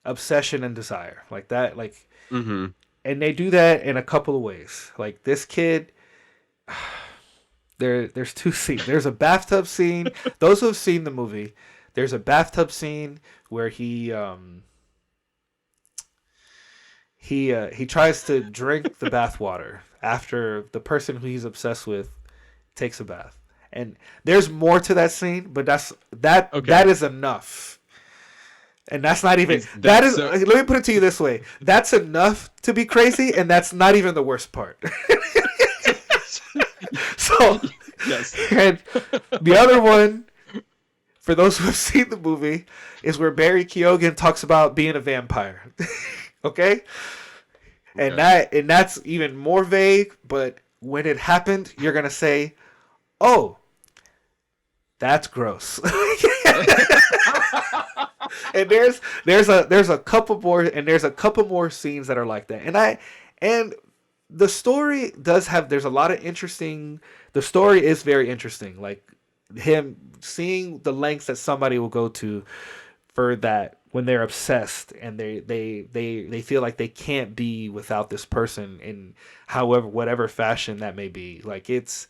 obsession and desire like that, like, Mm-hmm. and they do that in a couple of ways. Like this kid, there's two scenes. There's a bathtub scene. Those who have seen the movie, there's a bathtub scene where he tries to drink the bath water after the person who he's obsessed with takes a bath. And there's more to that scene, but that is enough. And that's not even let me put it to you this way. That's enough to be crazy, and that's not even the worst part. So Yes. And the other one, for those who have seen the movie, is where Barry Keoghan talks about being a vampire. Okay? And that's even more vague, but when it happened, you're gonna say, "Oh, that's gross." And there's a couple more scenes that are like that. And the story does have, there's a lot of interesting, the story is very interesting. Like him seeing the lengths that somebody will go to for that when they're obsessed and they feel like they can't be without this person in whatever fashion that may be. Like it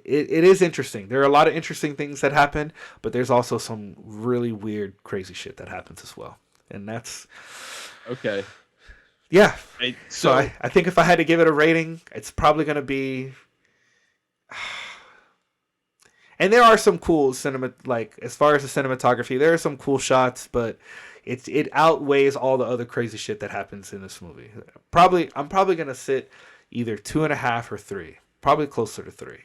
is interesting. There are a lot of interesting things that happen, but there's also some really weird, crazy shit that happens as well. And that's okay. Yeah. So I think if I had to give it a rating, it's probably going to be. And there are some cool like as far as the cinematography, there are some cool shots, but it outweighs all the other crazy shit that happens in this movie. I'm probably going to sit either 2.5 or 3. Probably closer to 3.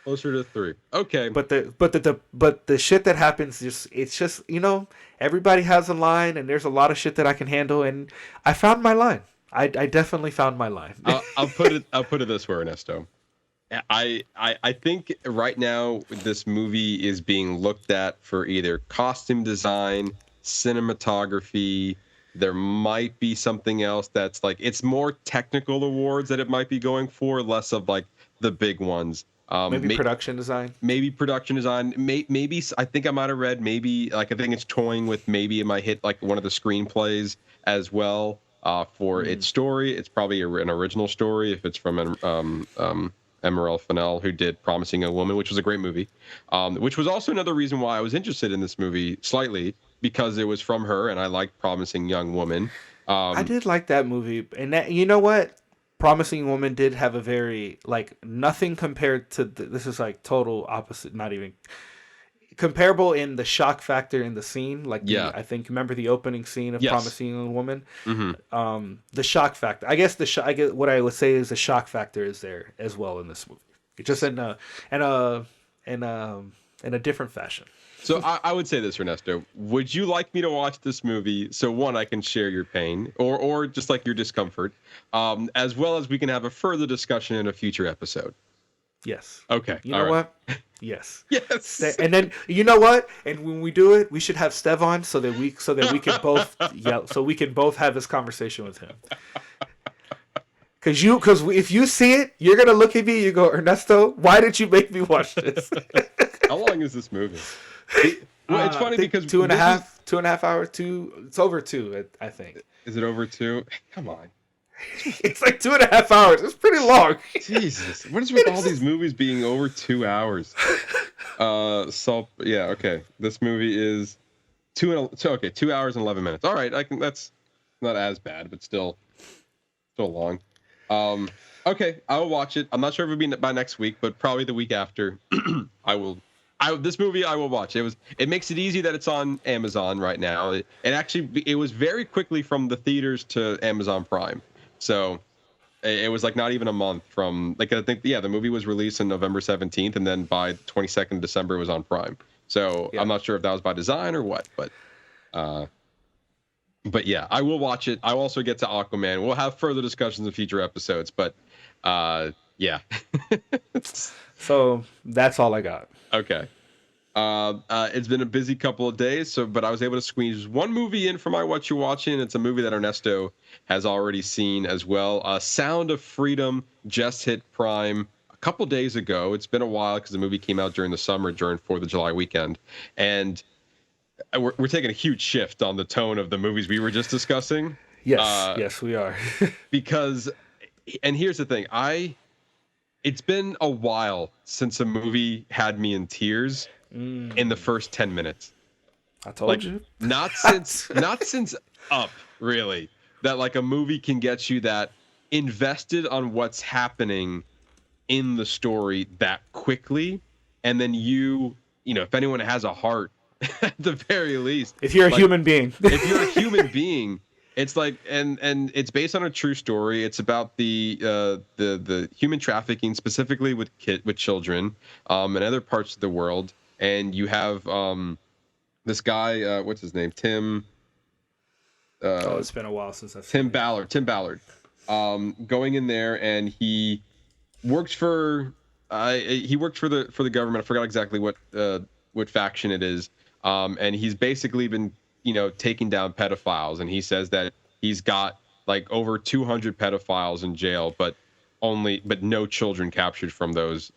Closer to 3. Okay. But the shit that happens, it's just, everybody has a line, and there's a lot of shit that I can handle, and I found my line. I definitely found my line. I'll put it this way, Ernesto. I think right now this movie is being looked at for either costume design, cinematography. There might be something else that's like, it's more technical awards that it might be going for, less of like the big ones. Maybe production design. Maybe production design. Maybe I think I might have read. Maybe like I think it's toying with maybe it might hit like one of the screenplays as well for its story. It's probably an original story if it's from Emerald Fennell, who did Promising Young Woman, which was a great movie. Which was also another reason why I was interested in this movie slightly, because it was from her and I liked Promising Young Woman. I did like that movie, and that, you know what? Promising Woman did have a very, like, nothing compared to this is like total opposite, not even comparable in the shock factor in the scene. Like, I think, remember the opening scene of Promising Young Woman? Mm-hmm. The shock factor, I guess what I would say is the shock factor is there as well in this movie. It's just in a different fashion. So I would say this, Ernesto. Would you like me to watch this movie so one, I can share your pain or just like your discomfort, as well as we can have a further discussion in a future episode? Yes. Okay. You know what? Yes. Yes. And then you know what? And when we do it, we should have Stev on so that we can both so we can both have this conversation with him. Because if you see it, you're gonna look at me. You go, Ernesto, why did you make me watch this? How long is this movie? Well, it's funny because 2.5 hours. It's over 2, I think. Is it over 2? Come on. It's like 2.5 hours. It's pretty long. Jesus, what is with all these movies being over 2 hours? Okay. This movie is 2 hours and 11 minutes. All right, that's not as bad, but still long. Okay, I will watch it. I'm not sure if it'll be by next week, but probably the week after. This movie I will watch. It makes it easy that it's on Amazon right now. It was very quickly from the theaters to Amazon Prime. So It was like not even a month from like I think the movie was released on November 17th, and then by 22nd December it was on Prime. So I'm not sure if that was by design or what, but yeah, I will watch it. I'll also get to Aquaman. We'll have further discussions in future episodes, but yeah. So that's all I got. Okay. It's been a busy couple of days, but I was able to squeeze one movie in for my Whatcha Watchin. It's a movie that Ernesto has already seen as well. Sound of Freedom just hit Prime a couple days ago. It's been a while because the movie came out during the summer, during 4th of July weekend. And we're taking a huge shift on the tone of the movies we were just discussing. Yes, we are. Because, and here's the thing, it's been a while since a movie had me in tears in the first 10 minutes. I told you. Not since Up, really. That like a movie can get you that invested on what's happening in the story that quickly. And then if anyone has a heart, at the very least. If you're a human being. If you're a human being, it's like, and it's based on a true story. It's about the human trafficking, specifically with children, and other parts of the world. And you have this guy, what's his name, Tim. It's been a while since I've seen Tim Ballard, going in there, and he works for the government. I forgot exactly what faction it is. And he's basically been, taking down pedophiles. And he says that he's got like over 200 pedophiles in jail, but no children captured from those,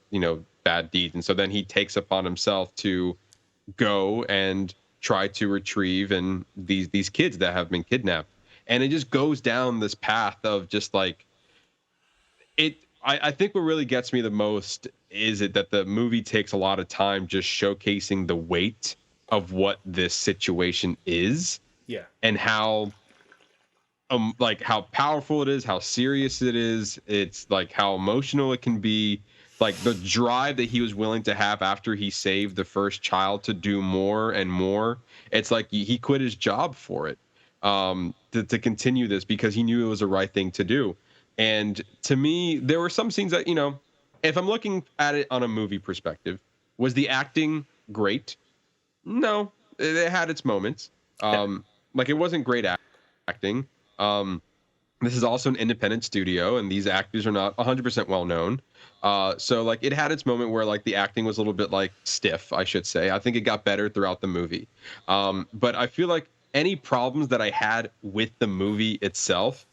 bad deeds. And so then he takes upon himself to go and try to retrieve these kids that have been kidnapped. And it just goes down this path of just like I think what really gets me the most is that the movie takes a lot of time just showcasing the weight of what this situation is. Yeah. And how how powerful it is, how serious it is. It's like how emotional it can be, like the drive that he was willing to have after he saved the first child to do more and more. It's like he quit his job for it, to continue this because he knew it was the right thing to do. And to me, there were some scenes that, if I'm looking at it on a movie perspective, was the acting great? No, it had its moments. Like it wasn't great acting. This is also an independent studio, and these actors are not 100% well known. So like it had its moment where like the acting was a little bit like stiff, I should say. I think it got better throughout the movie. But I feel like any problems that I had with the movie itself,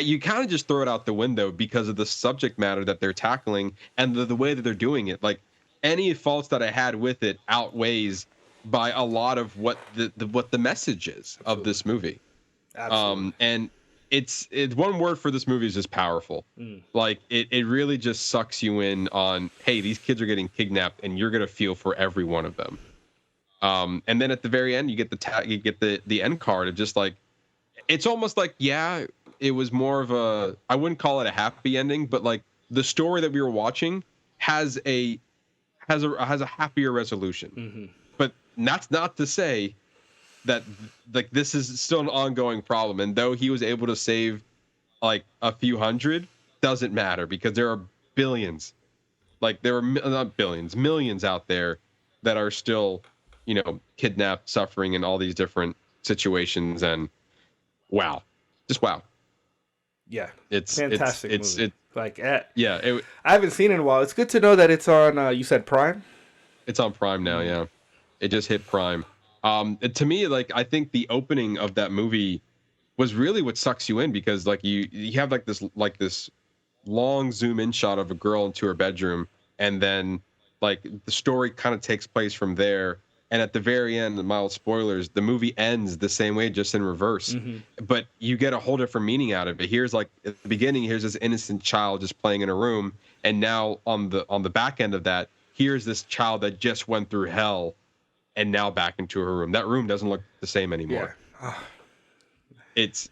you kind of just throw it out the window because of the subject matter that they're tackling and the way that they're doing it. Like any faults that I had with it outweighs by a lot of what the message is of this movie. Absolutely. And it's one word for this movie is just powerful. Like it really just sucks you in on, hey, these kids are getting kidnapped and you're going to feel for every one of them. And then at the very end, you get the end card of just like, it's almost like, yeah, it was more of I wouldn't call it a happy ending, but like the story that we were watching has a happier resolution. Mm-hmm. But that's not to say that like this is still an ongoing problem. And though he was able to save like a few hundred, doesn't matter because there are billions, like there are not billions, millions out there that are still, kidnapped, suffering in all these different situations. And wow, just wow. Yeah, it's fantastic movie. I haven't seen it in a while. It's good to know that it's on. You said Prime. It's on Prime now. Yeah, it just hit Prime. To me, like I think the opening of that movie was really what sucks you in because like you have this long zoom in shot of a girl into her bedroom, and then like the story kind of takes place from there. And at the very end, mild spoilers, the movie ends the same way, just in reverse. Mm-hmm. But you get a whole different meaning out of it. Here's like at the beginning, here's this innocent child just playing in a room, and now on the back end of that, here's this child that just went through hell, and now back into her room. That room doesn't look the same anymore. Yeah. It's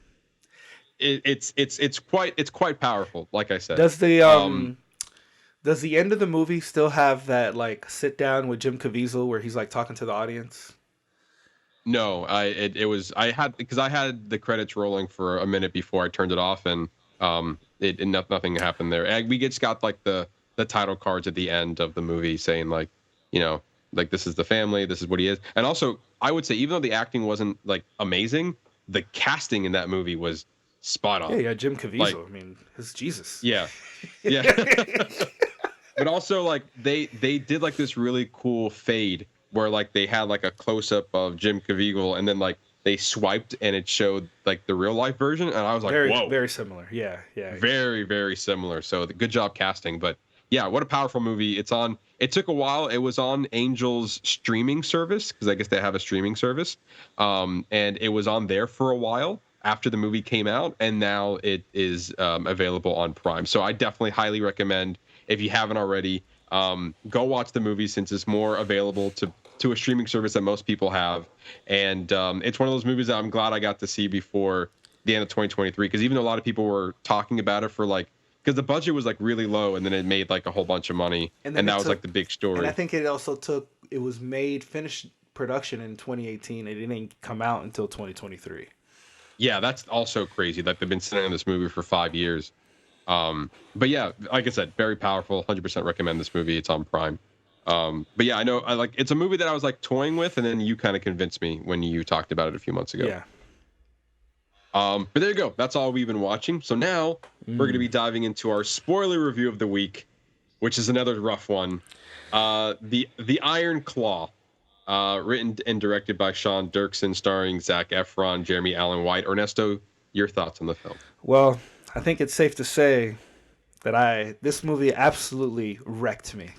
quite powerful. Like I said, does the end of the movie still have that like sit down with Jim Caviezel where he's like talking to the audience? No, I had the credits rolling for a minute before I turned it off, and Nothing happened there. And we just got like the title cards at the end of the movie saying like, like this is the family, this is what he is. And also, I would say even though the acting wasn't like amazing, the casting in that movie was spot on. Yeah, Jim Caviezel. Like, I mean, it's Jesus. Yeah. But also like they did like this really cool fade where like they had like a close up of Jim Caviezel and then like they swiped and it showed like the real life version and I was like, whoa, very similar. Yeah. Very, very similar. So good job casting. But yeah, what a powerful movie. It took a while. It was on Angel's streaming service because I guess they have a streaming service. And it was on there for a while after the movie came out. And now it is available on Prime. So I definitely highly recommend, if you haven't already, go watch the movie since it's more available to a streaming service that most people have. And it's one of those movies that I'm glad I got to see before the end of 2023. Because even though a lot of people were talking about it for like, because the budget was like really low and then it made like a whole bunch of money. And that was like the big story. And I think it was finished production in 2018. It didn't come out until 2023. Yeah, that's also crazy. Like they've been sitting on this movie for 5 years. But yeah, like I said, very powerful. 100% recommend this movie. It's on Prime. But yeah, it's a movie that I was like toying with, and then you kind of convinced me when you talked about it a few months ago. Yeah. But there you go. That's all we've been watching. So now we're going to be diving into our spoiler review of the week, which is another rough one. The Iron Claw, written and directed by Sean Dirksen, starring Zac Efron, Jeremy Allen White. Ernesto, your thoughts on the film? Well, I think it's safe to say that this movie absolutely wrecked me.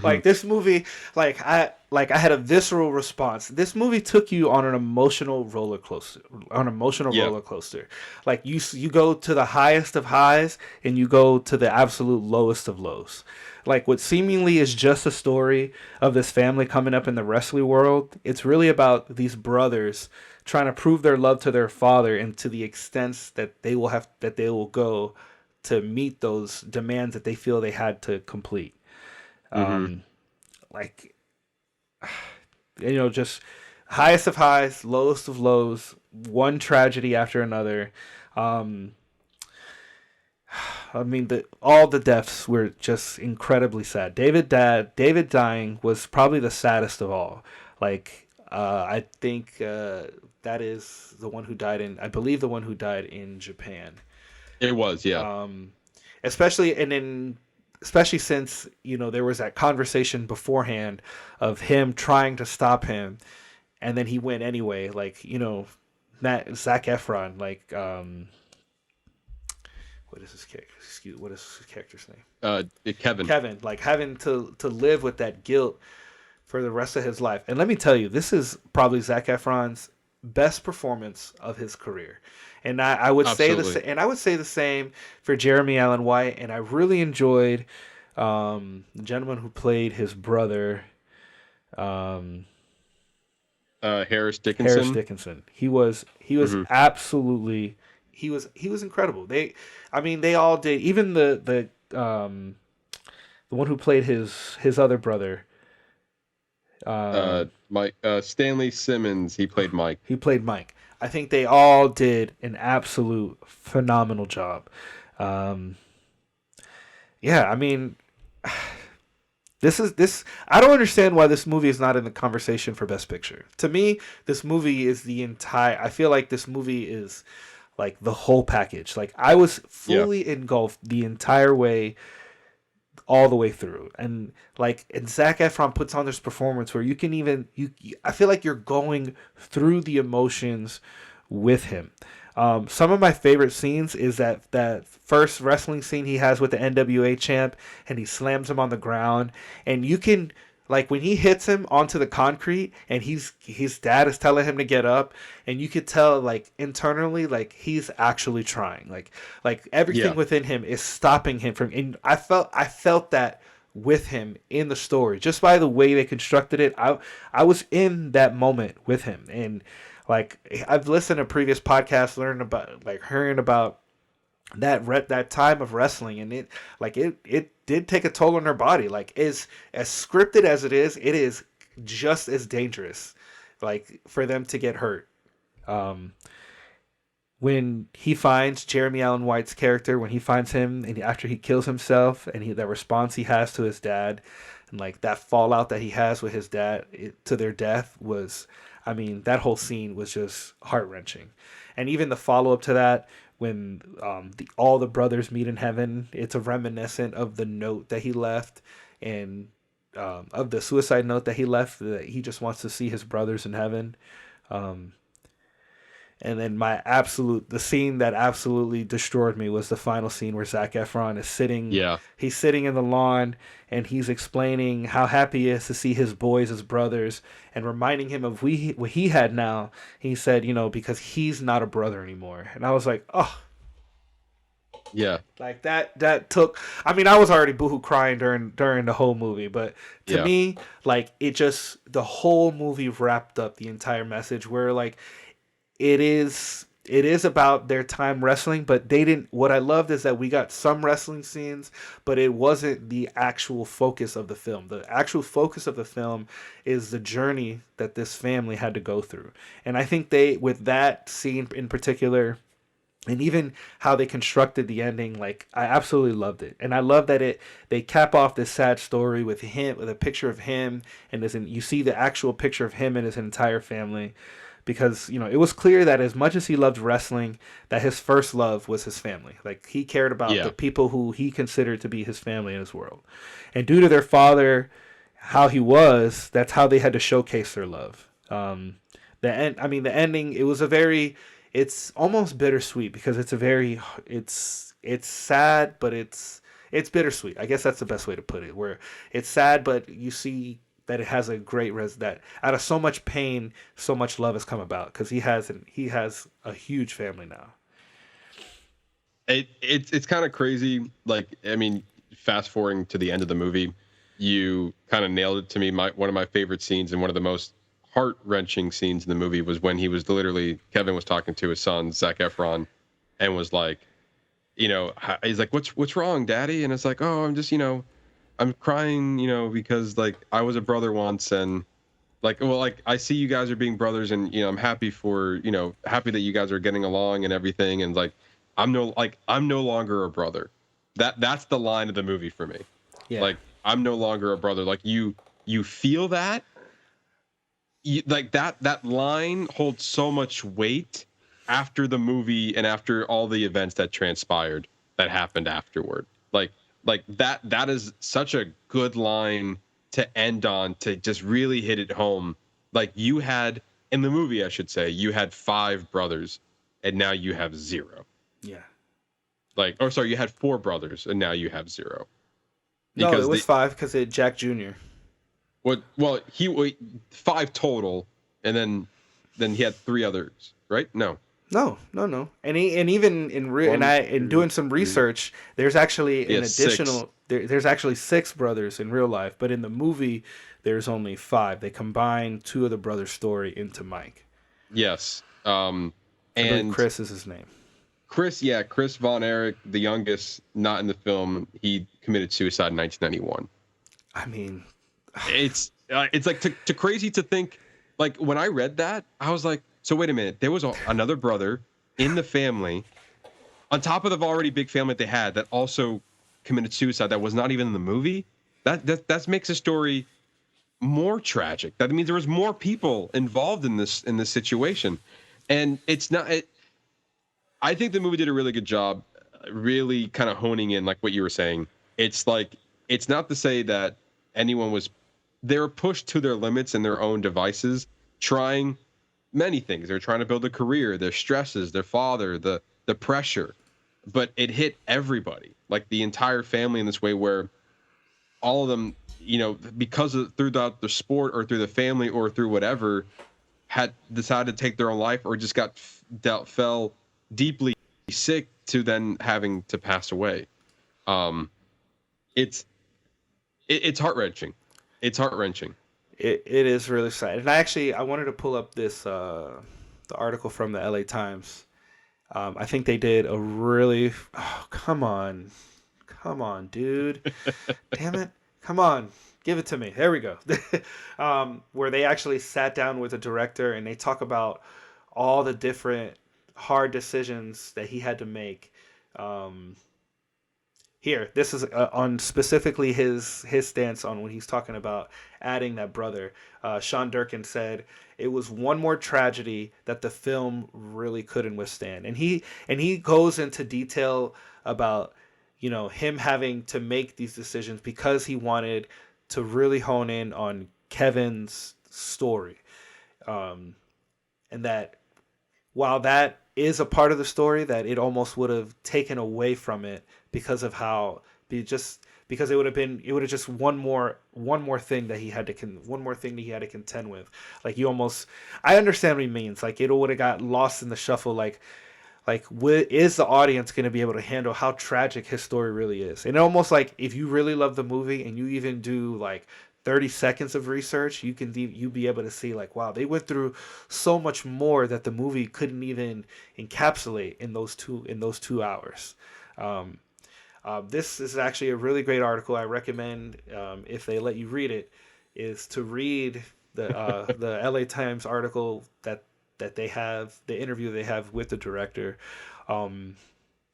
Like this movie, I had a visceral response. This movie took you on an emotional roller coaster. Roller coaster. Like you go to the highest of highs and you go to the absolute lowest of lows. Like what seemingly is just a story of this family coming up in the wrestling world, it's really about these brothers trying to prove their love to their father, and to the extent that they will go to meet those demands that they feel they had to complete. Just highest of highs, lowest of lows, one tragedy after another. All the deaths were just incredibly sad. David dying was probably the saddest of all. I think that is the one who died in Japan. It was, yeah. Especially since, there was that conversation beforehand of him trying to stop him, and then he went anyway. Zac Efron, what is his character's name? Kevin. Kevin, having to live with that guilt for the rest of his life. And let me tell you, this is probably Zac Efron's best performance of his career. And I would say the same for Jeremy Allen White. And I really enjoyed the gentleman who played his brother, Harris Dickinson. Harris Dickinson. He was absolutely he was incredible. They all did. Even the one who played his other brother. Mike Stanley Simmons. He played Mike. I think they all did an absolute phenomenal job. This I don't understand why this movie is not in the conversation for Best Picture. To me, this movie is I feel like this movie is like the whole package. Like I was fully engulfed the entire way, all the way through. And Zac Efron puts on this performance where I feel like you're going through the emotions with him. Some of my favorite scenes is that first wrestling scene he has with the NWA champ, and he slams him on the ground, and you can, when he hits him onto the concrete, and his dad is telling him to get up, and you could tell internally he's actually trying, everything within him is stopping him from. And I felt that with him in the story just by the way they constructed it. I was in that moment with him, and I've listened to previous podcasts, hearing about that time of wrestling, and it did take a toll on their body. As scripted as it is just as dangerous, for them to get hurt. when he finds Jeremy Allen White's character, when he finds him and after he kills himself, and the response he has to his dad, and like that fallout that he has with his dad to their death was, I mean, that whole scene was just heart wrenching. And even the follow up to that, when all the brothers meet in heaven, it's a reminiscent of the note that he left, and of the suicide note that he left, that he just wants to see his brothers in heaven. And then the scene that absolutely destroyed me was the final scene where Zac Efron is sitting. Yeah. He's sitting in the lawn and he's explaining how happy he is to see his boys as brothers and reminding him of what he had now. He said, because he's not a brother anymore. And I was like, oh. Yeah. Like that took, I mean, I was already boohoo crying during the whole movie, but to me, like the whole movie wrapped up the entire message where like, it is about their time wrestling, but what I loved is that we got some wrestling scenes, but it wasn't the actual focus of the film. The actual focus of the film is the journey that this family had to go through. And I think with that scene in particular, and even how they constructed the ending, like I absolutely loved it. And I love that they cap off this sad story with a picture of him, and you see the actual picture of him and his entire family. Because, it was clear that as much as he loved wrestling, that his first love was his family. Like, he cared about the people who he considered to be his family in his world. And due to their father, how he was, that's how they had to showcase their love. The ending, it's almost bittersweet because it's sad, but it's bittersweet. I guess that's the best way to put it, where it's sad, but you see that it has a great that out of so much pain, so much love has come about because he has a huge family now. It's kind of crazy. Like, I mean, fast forwarding to the end of the movie, you kind of nailed it to me. One of my favorite scenes and one of the most heart wrenching scenes in the movie was when Kevin was talking to his son, Zac Efron, and was like, he's like, what's wrong, Daddy? And it's like, oh, I'm just, I'm crying, because like I was a brother once, and I see you guys are being brothers, and I'm happy happy that you guys are getting along and everything, and like I'm no longer a brother. That's the line of the movie for me. Yeah. Like, I'm no longer a brother. Like, you feel that, that line holds so much weight after the movie and after all the events that transpired that happened afterward. Like that is such a good line to end on, to just really hit it home. Like, you had in the movie, I should say, you had 5 brothers and now you have 0. Yeah. You had 4 brothers and now you have 0. No, it was 5 because it Jack Jr. Well, he 5 total, and then he had 3 others, right? No. And even in doing some research, there's actually an additional. There's actually 6 brothers in real life, but in the movie, there's only 5. They combine 2 of the brothers' story into Mike. Yes. And Chris is his name. Chris Von Erich, the youngest, not in the film. He committed suicide in 1991. I mean, it's like too crazy to think. Like, when I read that, I was like, so wait a minute, there was another brother in the family, on top of the already big family that they had, that also committed suicide that was not even in the movie. That makes the story more tragic. That means there was more people involved in this situation. And I think the movie did a really good job really kind of honing in, like what you were saying. It's like, it's not to say that they were pushed to their limits and their own devices, trying many things. They're trying to build a career, their stresses, their father, the pressure, but it hit everybody, like the entire family, in this way where all of them, because of throughout the sport or through the family or through whatever, had decided to take their own life, or just fell deeply sick to then having to pass away. It's heart-wrenching. It's heart-wrenching. It is really sad. And I wanted to pull up this the article from the LA Times. I think they did a really come on, dude. Damn it. Come on. Give it to me. There we go. Where they actually sat down with a director and they talk about all the different hard decisions that he had to make. Here, this is on specifically his stance on when he's talking about adding that brother. Sean Durkin said it was one more tragedy that the film really couldn't withstand, and he goes into detail about him having to make these decisions because he wanted to really hone in on Kevin's story, and that while that is a part of the story, that it almost would have taken away from it because of how because it would have just one more thing that he had to contend with. Like I understand what he means. Like it would have got lost in the shuffle. Like is the audience going to be able to handle how tragic his story really is? And almost like if you really love the movie and you even do like 30 seconds of research, you be able to see like, wow, they went through so much more that the movie couldn't even encapsulate in those 2 hours. This is actually a really great article. I recommend, if they let you read it, is to read the LA Times article that they have, the interview they have with the director.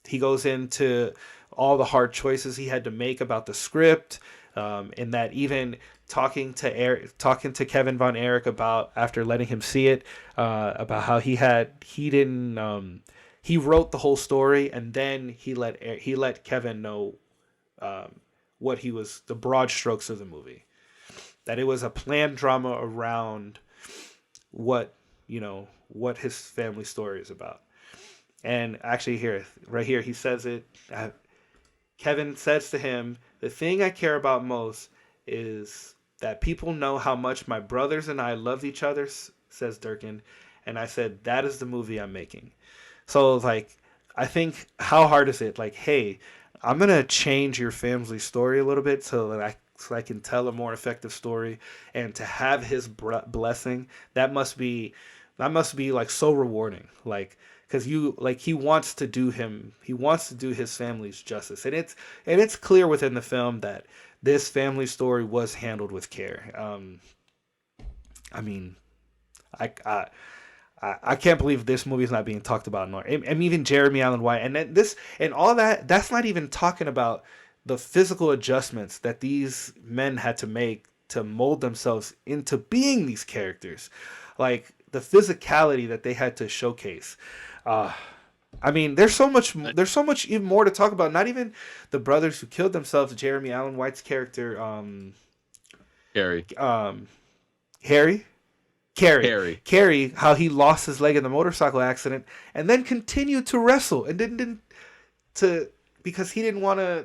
He goes into all the hard choices he had to make about the script, and that even talking to Kevin Von Erich about, after letting him see it, about how he wrote the whole story, and then he let Kevin know what the broad strokes of the movie, that it was a planned drama around what his family story is about. And actually right here, he says it. Kevin says to him, "The thing I care about most is that people know how much my brothers and I loved each other," says Durkin. And I said, "That is the movie I'm making." So like, I think, how hard is it? Like, hey, I'm going to change your family story a little bit so I can tell a more effective story, and to have his blessing, that must be like so rewarding. Like, because he wants to do his family's justice, and it's clear within the film that this family story was handled with care. I mean, I can't believe this movie is not being talked about more. And even Jeremy Allen White, and all that's not even talking about the physical adjustments that these men had to make to mold themselves into being these characters, like the physicality that they had to showcase. I mean, there's so much even more to talk about. Not even the brothers who killed themselves. Jeremy Allen White's character, Carrie, how he lost his leg in the motorcycle accident and then continued to wrestle and didn't because he didn't want to,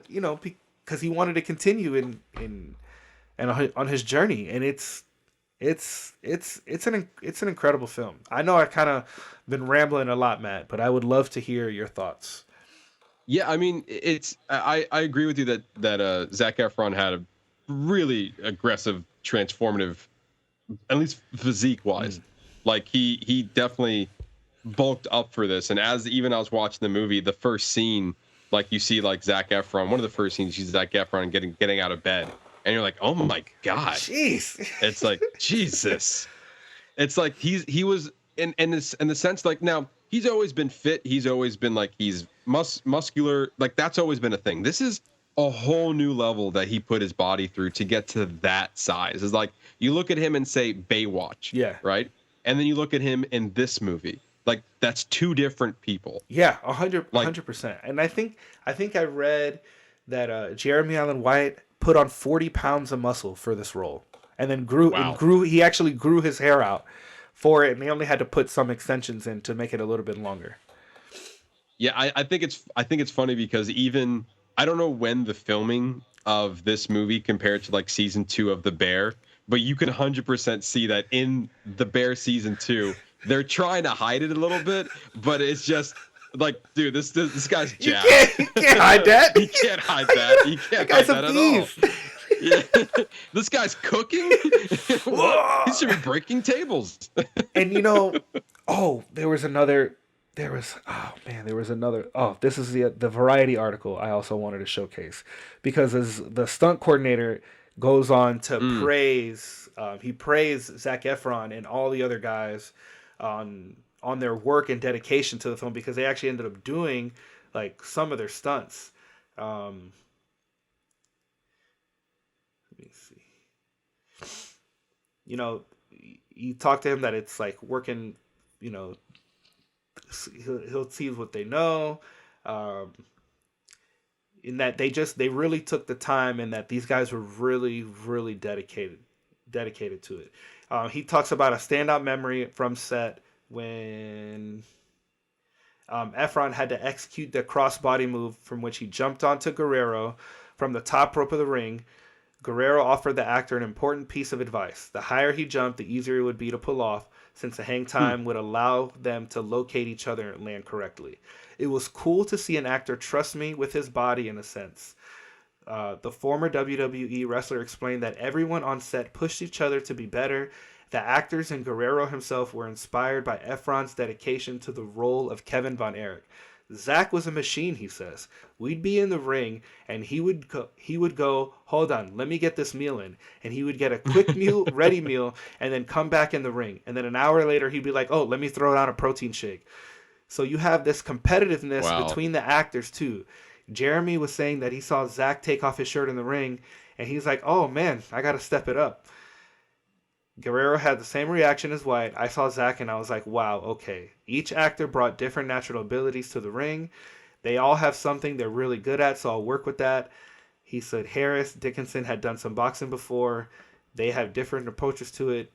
because he wanted to continue on his journey. And it's an incredible film. I know I kind of been rambling a lot, Matt, but I would love to hear your thoughts. Yeah, I mean, I agree with you that Zac Efron had a really aggressive, transformative, at least physique wise. Like he definitely bulked up for this. And as I was watching the movie, the first scene, like you see like Zac Efron, one of the first scenes you see Zac Efron getting out of bed, and you're like, oh my God. Jeez. It's like, Jesus. It's like he was in the sense, like, now he's always been fit. He's always been like, he's muscular. Like, that's always been a thing. This is a whole new level that he put his body through to get to that size. It's like, you look at him and say Baywatch. Yeah. Right. And then you look at him in this movie. Like, that's two different people. Yeah, 100%. And I think I read that Jeremy Allen White put on 40 pounds of muscle for this role, and then grew. He actually grew his hair out for it, and they only had to put some extensions in to make it a little bit longer. Yeah, I think it's funny because even, I don't know when the filming of this movie compared to like season 2 of The Bear, but you can 100% see that in The Bear season 2, they're trying to hide it a little bit, but it's just like, dude, this guy's jacked. You can't hide that. You can't hide that. You can't hide that at all. Yeah. This guy's cooking. What? He should be breaking tables. And there was another. This is the Variety article I also wanted to showcase, because as the stunt coordinator goes on to praise Zac Efron and all the other guys on on their work and dedication to the film, because they actually ended up doing like some of their stunts. Let me see. You know, you talk to him that it's like working, you know, he'll see what they know. In that they really took the time, and that these guys were really, really dedicated to it. He talks about a standout memory from set when Efron had to execute the crossbody move from which he jumped onto Guerrero from the top rope of the ring. Guerrero offered the actor an important piece of advice. The higher he jumped, the easier it would be to pull off, since the hang time would allow them to locate each other and land correctly. It was cool to see an actor trust me with his body in a sense. The former WWE wrestler explained that everyone on set pushed each other to be better. The actors and Guerrero himself were inspired by Efron's dedication to the role of Kevin Von Erich. Zach was a machine, he says. We'd be in the ring, and he would go, hold on, let me get this meal in. And he would get a quick meal, ready meal, and then come back in the ring. And then an hour later, he'd be like, oh, let me throw down a protein shake. So you have this competitiveness between the actors, too. Jeremy was saying that he saw Zach take off his shirt in the ring, and he's like, oh, man, I got to step it up. Guerrero had the same reaction as White. I saw Zach and I was like, wow, okay. Each actor brought different natural abilities to the ring. They all have something they're really good at, so I'll work with that. He said Harris, Dickinson had done some boxing before. They have different approaches to it.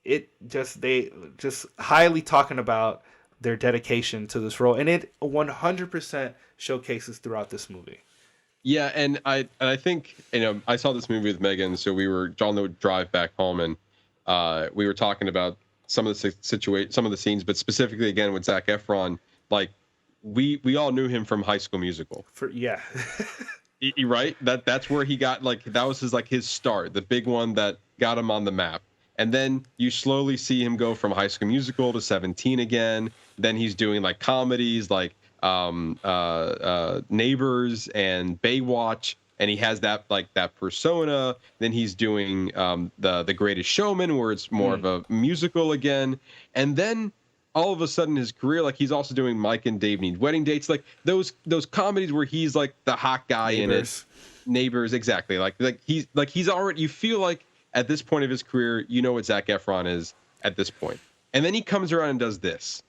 They just highly talking about their dedication to this role, and it 100% showcases throughout this movie. Yeah, and I think, you know, I saw this movie with Megan, so we were on the drive back home, and we were talking about some of the scenes, but specifically again with Zac Efron, like we all knew him from High School Musical. Right? That's where he got, like, that was his start, the big one that got him on the map. And then you slowly see him go from High School Musical to 17 again. Then he's doing like comedies like Neighbors and Baywatch, and he has that persona. Then he's doing the Greatest Showman, where it's more of a musical again. And then all of a sudden his career, like, he's also doing Mike and Dave Need Wedding Dates, like those comedies where he's like the hot guy in it. Neighbors, exactly. Like he's already, you feel like at this point of his career, you know what Zac Efron is at this point. And then he comes around and does this.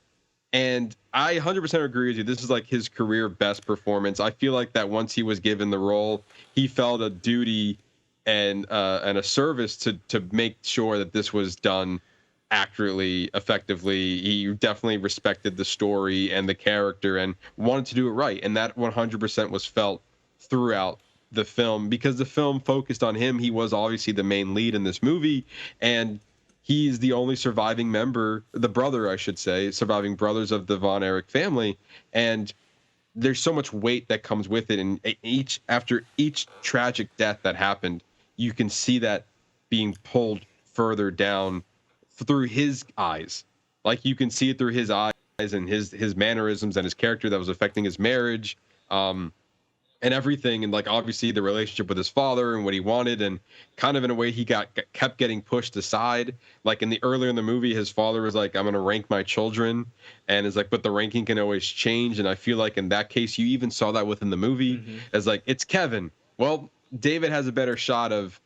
And I 100% agree with you. This is like his career best performance. I feel like that once he was given the role, he felt a duty and a service to make sure that this was done accurately, effectively. He definitely respected the story and the character and wanted to do it right. And that 100% was felt throughout the film, because the film focused on him. He was obviously the main lead in this movie, and he's the only surviving member, the brother, I should say, surviving brothers of the Von Erich family. And there's so much weight that comes with it. And after each tragic death that happened, you can see that being pulled further down through his eyes. Like, you can see it through his eyes and his mannerisms and his character that was affecting his marriage. And everything, and like obviously the relationship with his father and what he wanted, and kind of in a way he kept getting pushed aside. Like earlier in the movie, his father was like, "I'm gonna rank my children," and it's like, but the ranking can always change. And I feel like in that case, you even saw that within the movie, as like, it's Kevin. Well, David has a better shot of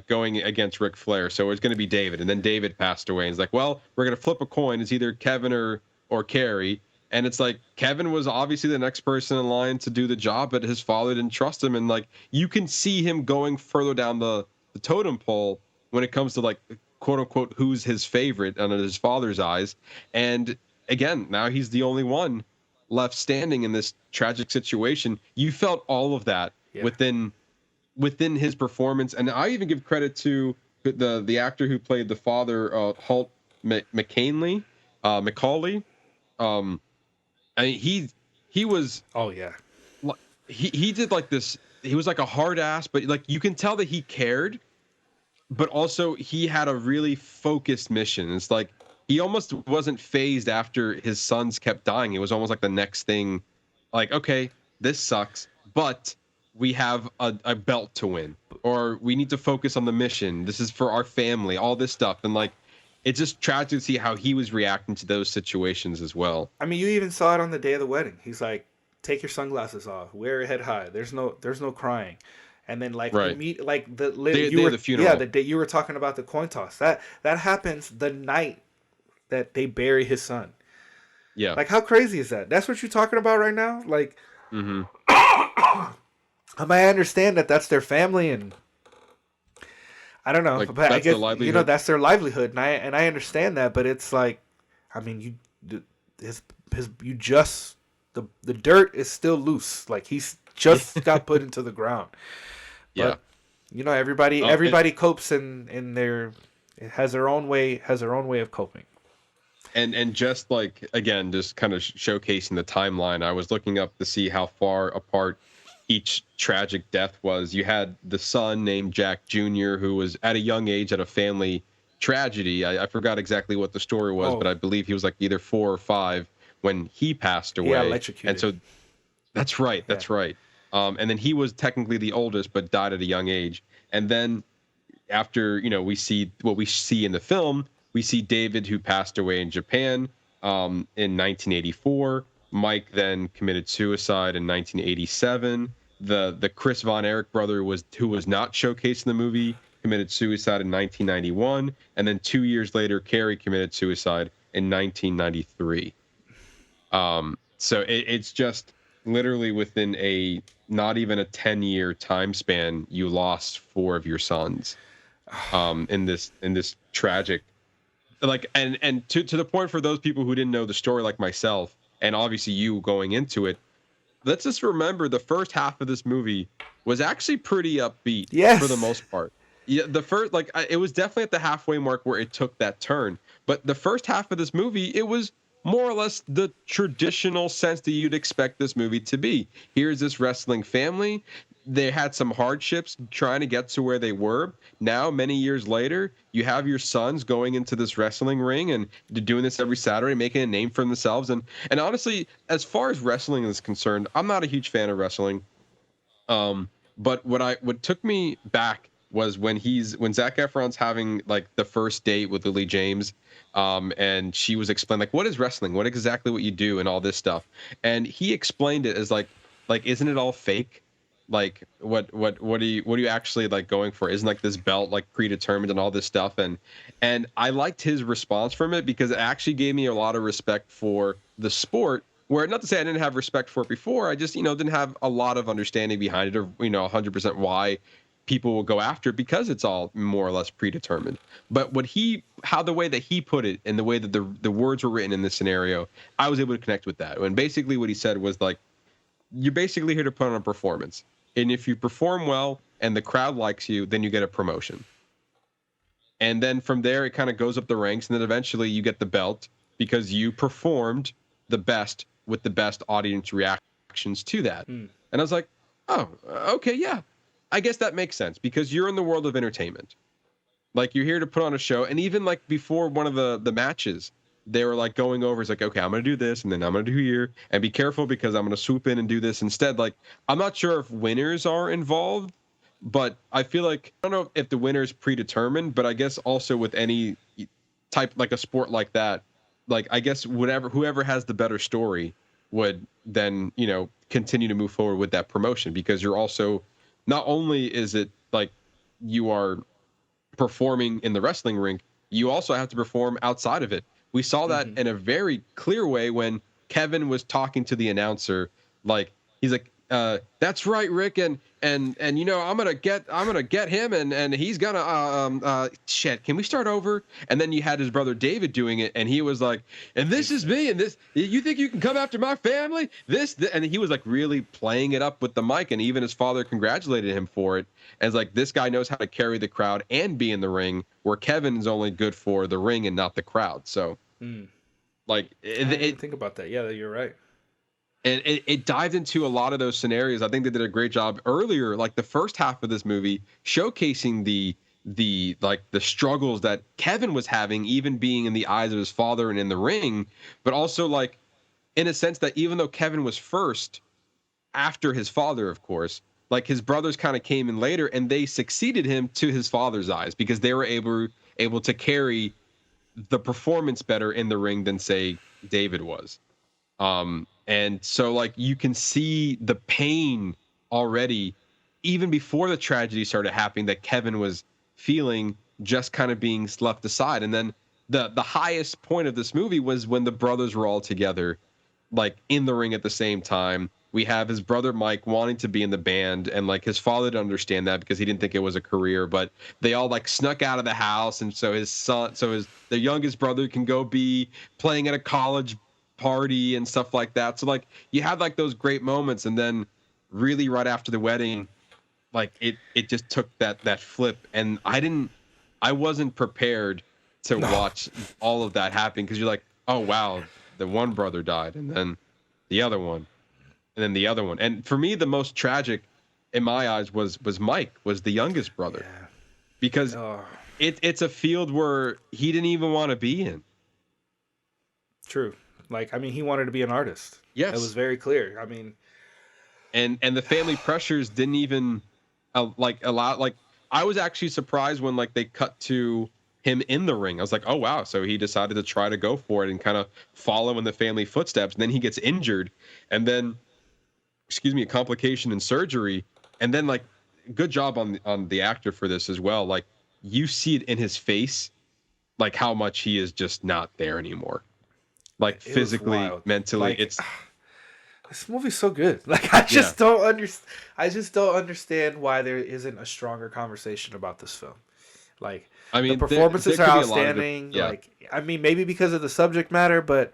going against Ric Flair, so it's gonna be David. And then David passed away, and it's like, well, we're gonna flip a coin. It's either Kevin or Kerry. And it's like, Kevin was obviously the next person in line to do the job, but his father didn't trust him. And like, you can see him going further down the totem pole when it comes to like, quote unquote, who's his favorite under his father's eyes. And again, now he's the only one left standing in this tragic situation. You felt all of that within his performance. And I even give credit to the actor who played the father, Holt McCauley. I mean, he was, oh yeah, he did like this. He was like a hard ass, but like you can tell that he cared, but also he had a really focused mission. It's like he almost wasn't phased after his sons kept dying. It was almost like the next thing, like, okay, this sucks, but we have a belt to win, or we need to focus on the mission. This is for our family, all this stuff. And like, it's just tragic to see how he was reacting to those situations as well. I mean, you even saw it on the day of the wedding. He's like, "Take your sunglasses off. Wear your head high. There's no crying." And then like Right. like the funeral. Yeah, the day you were talking about the coin toss. That happens the night that they bury his son. Yeah. Like, how crazy is that? That's what you're talking about right now? Like, I understand that that's their family, and I don't know, Like, but I that's their guess, livelihood. that's their livelihood, and I understand that, but it's like, I mean, the dirt is still loose. Like, he's just got put into the ground. Yeah. But, everybody copes in their, it has their own way of coping. And just like, again, just kind of showcasing the timeline, I was looking up to see how far apart each tragic death was. You had the son named Jack Jr., who was at a young age at a family tragedy. I forgot exactly what the story was, but I believe he was like either 4 or 5 when he passed away. Yeah, electrocuted. And so that's right. And then he was technically the oldest, but died at a young age. And then after, we see what we see in the film, we see David, who passed away in Japan in 1984. Mike then committed suicide in 1987. The Chris Von Erich brother who was not showcased in the movie, committed suicide in 1991. And then 2 years later, Carrie committed suicide in 1993. So it's just literally within not even a 10-year time span, you lost 4 of your sons in this tragic, like, and to the point, for those people who didn't know the story like myself, and obviously you going into it, let's just remember the first half of this movie was actually pretty upbeat. Yes. For the most part. Yeah, the first, it was definitely at the halfway mark where it took that turn. But the first half of this movie, it was more or less the traditional sense that you'd expect this movie to be. Here's this wrestling family. They had some hardships trying to get to where they were. Now, many years later, you have your sons going into this wrestling ring and doing this every Saturday, making a name for themselves. And honestly, as far as wrestling is concerned, I'm not a huge fan of wrestling. But what took me back was when Zac Efron's having like the first date with Lily James, and she was explaining like, what is wrestling? What you do and all this stuff. And he explained it as like, isn't it all fake? Like what are you actually like going for? Isn't like this belt like predetermined and all this stuff? And I liked his response from it, because it actually gave me a lot of respect for the sport, where, not to say I didn't have respect for it before, I just, didn't have a lot of understanding behind it, or 100% why people will go after it, because it's all more or less predetermined. But how the way that he put it, and the way that the words were written in this scenario, I was able to connect with that. And basically what he said was like, you're basically here to put on a performance. And if you perform well and the crowd likes you, then you get a promotion. And then from there, it kind of goes up the ranks. And then eventually you get the belt because you performed the best with the best audience reactions to that. And I was like, oh, okay, yeah. I guess that makes sense, because you're in the world of entertainment. Like, you're here to put on a show. And even like before one of the matches, they were like going over, it's like, okay, I'm going to do this, and then I'm going to do here, and be careful because I'm going to swoop in and do this instead. Like, I'm not sure if winners are involved, but I feel like, I don't know if the winner is predetermined, but I guess also with any type, like a sport like that, like, I guess whoever has the better story would then, continue to move forward with that promotion, because you're also, not only is it like you are performing in the wrestling rink, you also have to perform outside of it. We saw that in a very clear way when Kevin was talking to the announcer. Like, he's like, "That's right, Rick, and I'm gonna get him, and he's gonna shit. Can we start over?" And then you had his brother David doing it, and he was like, "And this is me, and this, you think you can come after my family? And he was like really playing it up with the mic, and even his father congratulated him for it, as like, this guy knows how to carry the crowd and be in the ring, where Kevin is only good for the ring and not the crowd. So. Like, I didn't think about that. Yeah, you're right. And it dived into a lot of those scenarios. I think they did a great job earlier, like the first half of this movie, showcasing the struggles that Kevin was having, even being in the eyes of his father and in the ring, but also like, in a sense that even though Kevin was first after his father, of course, like his brothers kind of came in later, and they succeeded him to his father's eyes, because they were able to carry the performance better in the ring than say David was. And so like you can see the pain already, even before the tragedy started happening, that Kevin was feeling, just kind of being left aside. And then the highest point of this movie was when the brothers were all together, like in the ring at the same time. We have his brother Mike wanting to be in the band, and like his father didn't understand that because he didn't think it was a career, but they all like snuck out of the house, and so the youngest brother can go be playing at a college party and stuff like that. So like you had like those great moments, and then really right after the wedding, like it just took that flip, and I wasn't prepared to watch all of that happen, because you're like, oh wow, the one brother died, and then the other one, and then the other one. And for me, the most tragic in my eyes was Mike, was the youngest brother. Yeah. Because it's a field where he didn't even want to be in. True. Like, I mean, he wanted to be an artist. Yes. It was very clear. I mean, and the family pressures didn't even allow. Like, I was actually surprised when like they cut to him in the ring. I was like, oh wow, so he decided to try to go for it and kind of follow in the family footsteps. And then he gets injured, and then, a complication in surgery, and then like, good job on the actor for this as well. Like, you see it in his face, like how much he is just not there anymore. Like physically, mentally, like, it's. This movie's so good. Like, I just don't understand why there isn't a stronger conversation about this film. Like, I mean, the performances there are could be a lot of outstanding. yeah. Like, I mean, maybe because of the subject matter, but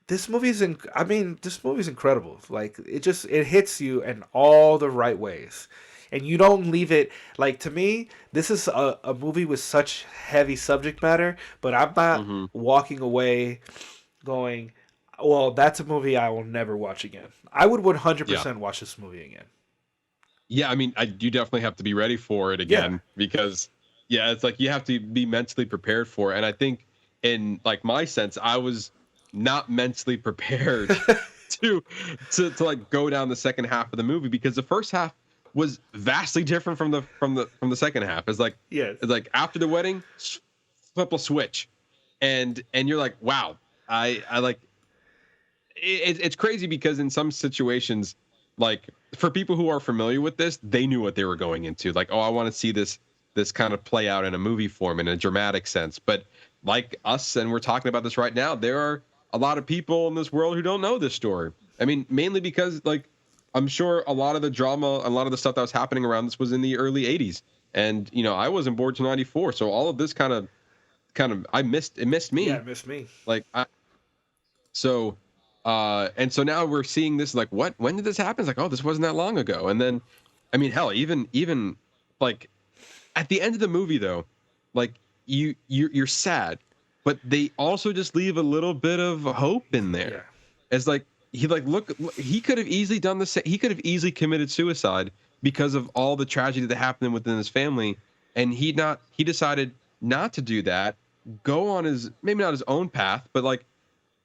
this movie's incredible. Like, it hits you in all the right ways. And you don't leave it, like, to me, this is a movie with such heavy subject matter, but I'm not walking away going, well, that's a movie I will never watch again. I would 100% watch this movie again. Yeah, I mean, you definitely have to be ready for it again, because, it's like you have to be mentally prepared for it. And I think, in like my sense, I was not mentally prepared to like go down the second half of the movie, because the first half was vastly different from the second half. It's like, it's like after the wedding, flip a switch, and you're like, wow, I like. It's crazy, because in some situations, like for people who are familiar with this, they knew what they were going into. Like, oh, I want to see this kind of play out in a movie form, in a dramatic sense. But like us, and we're talking about this right now, there are a lot of people in this world who don't know this story. I mean, mainly because, like, I'm sure a lot of the drama, a lot of the stuff that was happening around this was in the early 80s. And, I wasn't born till 94. So all of this kind of it missed me. Yeah, it missed me. Like, and so now we're seeing this, like, when did this happen? It's like, oh, this wasn't that long ago. And then, I mean, hell, even like at the end of the movie, though, like you're sad, but they also just leave a little bit of hope in there. Yeah. It's like, he could have easily done this. He could have easily committed suicide because of all the tragedy that happened within his family. And he decided not to do that, go on maybe not his own path, but like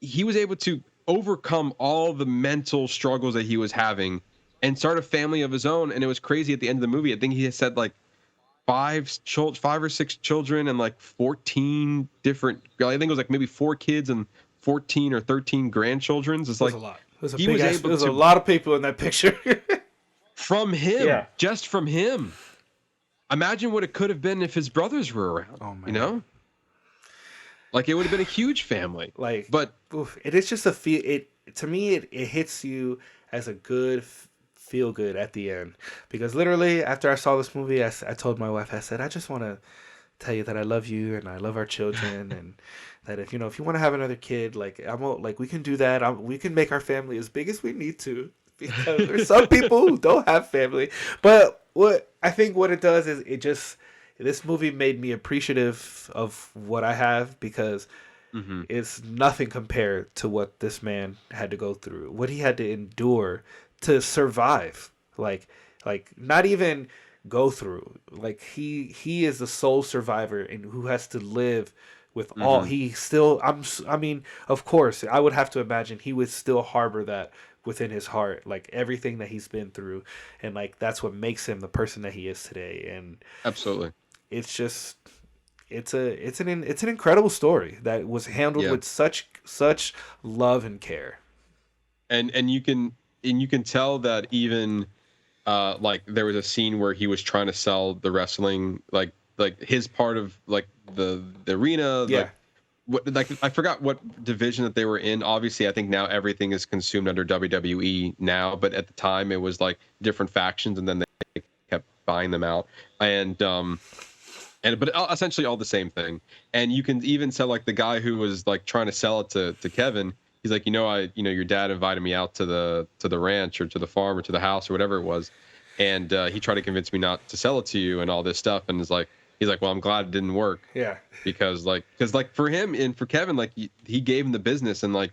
he was able to overcome all the mental struggles that he was having and start a family of his own. And it was crazy at the end of the movie. I think he had said like 5 or 6 children and like 14 different, I think it was like maybe 4 kids and 14 or 13 grandchildren. It's like, a lot. There's a lot of people in that picture. From him, just from him. Imagine what it could have been if his brothers were around. Oh man. Like, it would have been a huge family. Like, but it is just a feel. To me, it hits you as a good feel good at the end, because literally after I saw this movie, I told my wife, I said, I just want to tell you that I love you and I love our children, and that if you want to have another kid, like we can do that. We can make our family as big as we need to, because there's some people who don't have family. But what it does is this movie made me appreciative of what I have, because it's nothing compared to what this man had to go through, what he had to endure to survive. Like not even go through. Like he is the sole survivor, and who has to live with all. He still. I mean, of course, I would have to imagine he would still harbor that within his heart, like everything that he's been through, and like that's what makes him the person that he is today. And absolutely. It's just, it's an incredible story that was handled with such love and care. And you can tell that even like there was a scene where he was trying to sell the wrestling, like his part of like the arena, like I forgot what division that they were in. Obviously, I think now everything is consumed under WWE now, but at the time it was like different factions, and then they kept buying them out, and but essentially all the same thing. And you can even sell like the guy who was like trying to sell it to Kevin. He's like, your dad invited me out to the ranch or to the farm or to the house or whatever it was, and he tried to convince me not to sell it to you and all this stuff. And he's like, well, I'm glad it didn't work. Yeah. Because for him and for Kevin, like he gave him the business, and like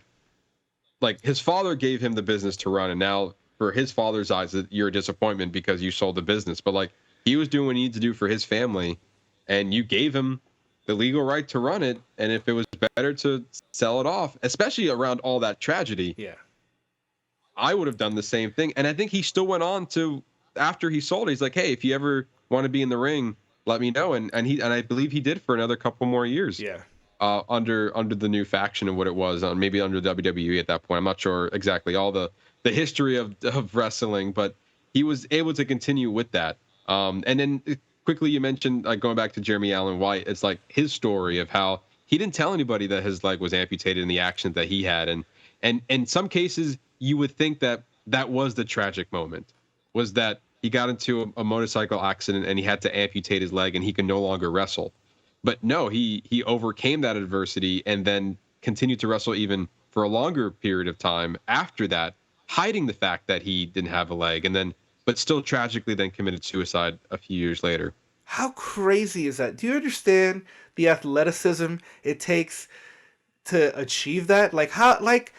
his father gave him the business to run, and now for his father's eyes, you're a disappointment because you sold the business. But like he was doing what he needed to do for his family, and you gave him the legal right to run it. And if it was better to sell it off, especially around all that tragedy, I would have done the same thing. And I think he still went on to, after he sold it, he's like, hey, if you ever want to be in the ring, let me know. And I believe he did for another couple more years. Yeah. Under the new faction and what it was, maybe under WWE at that point. I'm not sure exactly all the history of wrestling, but he was able to continue with that. And then quickly, you mentioned going back to Jeremy Allen White. It's like his story of how he didn't tell anybody that his leg was amputated in the accident that he had, and in some cases you would think that was the tragic moment, was that he got into a motorcycle accident and he had to amputate his leg and he could no longer wrestle. But no, he overcame that adversity and then continued to wrestle even for a longer period of time after that, hiding the fact that he didn't have a leg, and then but still tragically then committed suicide a few years later. How crazy is that? Do you understand the athleticism it takes to achieve that? Like how, like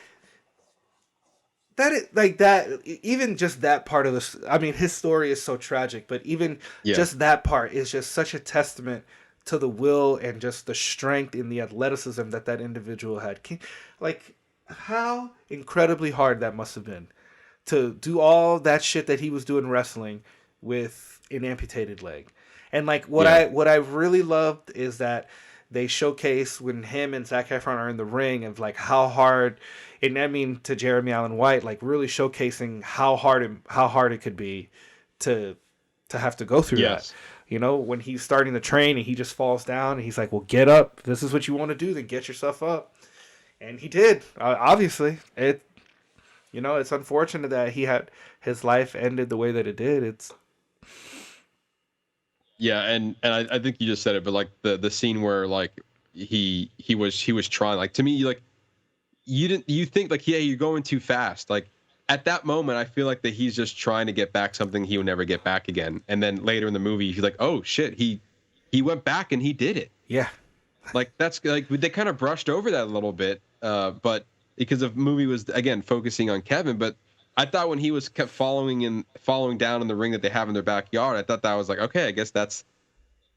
that, like that, even just that part of this. I mean, his story is so tragic, but even just that part is just such a testament to the will and just the strength in the athleticism that individual had. Like how incredibly hard that must have been to do all that shit that he was doing wrestling with an amputated leg. And like what I really loved is that they showcase when him and Zac Efron are in the ring of like how hard, and I mean to Jeremy Allen White, like really showcasing how hard it could be to have to go through that. You know, when he's starting to train and he just falls down and he's like, well, get up. If this is what you want to do, then get yourself up. And he did. Obviously, it's unfortunate that he had his life ended the way that it did. Yeah, and I think you just said it, but like the scene where like he was trying, like, to me, like you think like, yeah, you're going too fast. Like at that moment, I feel like that he's just trying to get back something he would never get back again. And then later in the movie, he's like, oh shit, he went back and he did it. Yeah. Like that's like they kind of brushed over that a little bit, but because the movie was again focusing on Kevin. But I thought when he was kept following down in the ring that they have in their backyard, I thought that was like, okay, I guess that's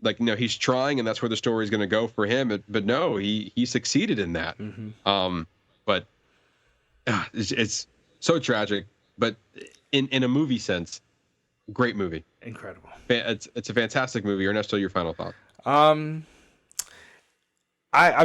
like, he's trying and that's where the story is going to go for him. But no, he succeeded in that. Mm-hmm. But it's so tragic. But in a movie sense, great movie, incredible. It's a fantastic movie. Ernesto, your final thought? I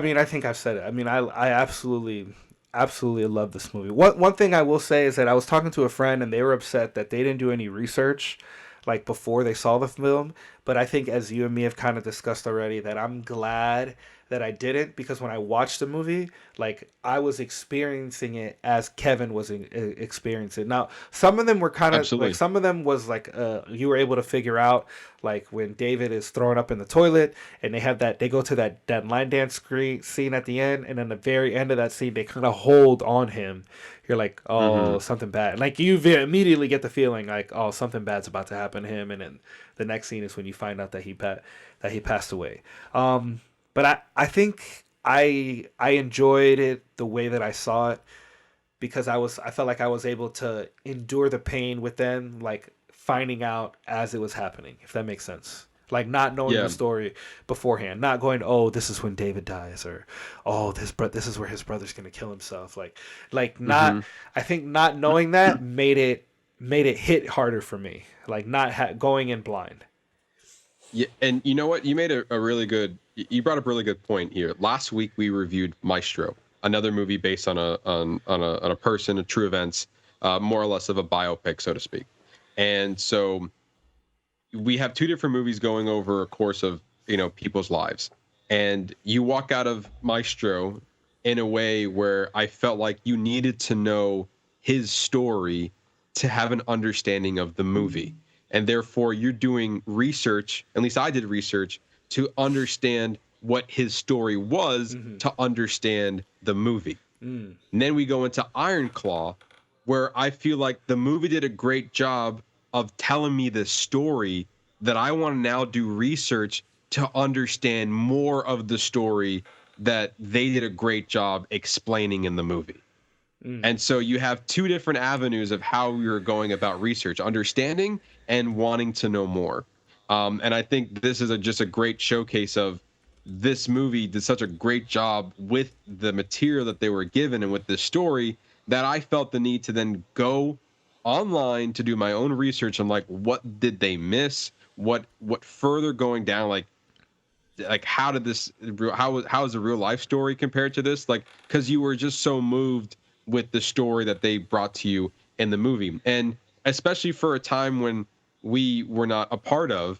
mean, I think I've said it. I mean, I absolutely love this movie. One thing I will say is that I was talking to a friend and they were upset that they didn't do any research like before they saw the film. But I think, as you and me have kind of discussed already, that I'm glad that I didn't, because when I watched the movie, like I was experiencing it as Kevin was experiencing it. Now, some of them were kind of like, some of them was like you were able to figure out, like when David is thrown up in the toilet and they go to that line dance scene at the end, and then the very end of that scene they kind of hold on him. You're like, oh, something bad. Like you immediately get the feeling like, oh, something bad's about to happen to him, and then the next scene is when you find out that he passed away. But I think I enjoyed it the way that I saw it, because I felt like I was able to endure the pain with them, like finding out as it was happening, if that makes sense. Like not knowing the story beforehand, not going, oh, this is when David dies, or oh, this is where his brother's gonna kill himself. Like not. I think not knowing that made it hit harder for me. Like not going in blind. Yeah, and you know what? You made a really good you brought up a really good point here. Last week we reviewed Maestro, another movie based on a person, a true events, more or less of a biopic, so to speak. And so we have two different movies going over a course of people's lives, and you walk out of Maestro in a way where I felt like you needed to know his story to have an understanding of the movie, and therefore you're doing research. At least I did research to understand what his story was to understand the movie. And then we go into Iron Claw, where I feel like the movie did a great job of telling me the story that I want to now do research to understand more of the story that they did a great job explaining in the movie. And so you have two different avenues of how you're going about research, understanding and wanting to know more. And I think this is just a great showcase of this movie did such a great job with the material that they were given and with this story that I felt the need to then go online to do my own research on like what did they miss, what further going down, like how did this how is the real life story compared to this, like because you were just so moved with the story that they brought to you in the movie. And especially for a time when we were not a part of,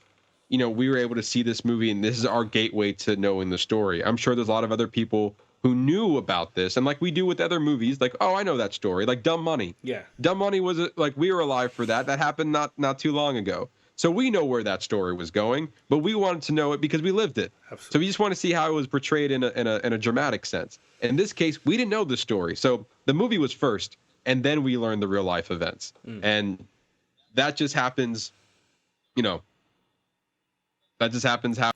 we were able to see this movie, and this is our gateway to knowing the story. I'm sure there's a lot of other people who knew about this, and like we do with other movies, like, oh, I know that story, like Dumb Money. Yeah. Dumb Money was like, we were alive for that. That happened not too long ago. So we know where that story was going, but we wanted to know it because we lived it. Absolutely. So we just want to see how it was portrayed in a dramatic sense. In this case, we didn't know the story. So the movie was first, and then we learned the real life events. And that just happens, that just happens how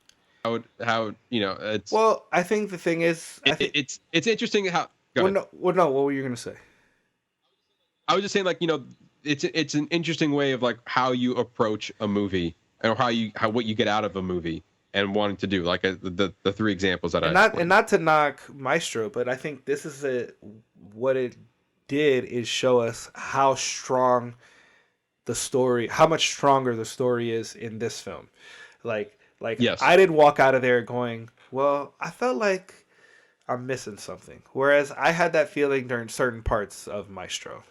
it's. Well, I think the thing is, it's interesting how. No, what were you gonna say? I was just saying, like, it's an interesting way of like how you approach a movie and how what you get out of a movie and wanting to do, like the three examples that not to knock Maestro, but I think this is what it did is show us how strong the story, how much stronger the story is in this film. Like yes. I didn't walk out of there going, well, I felt like I'm missing something. Whereas I had that feeling during certain parts of Maestro.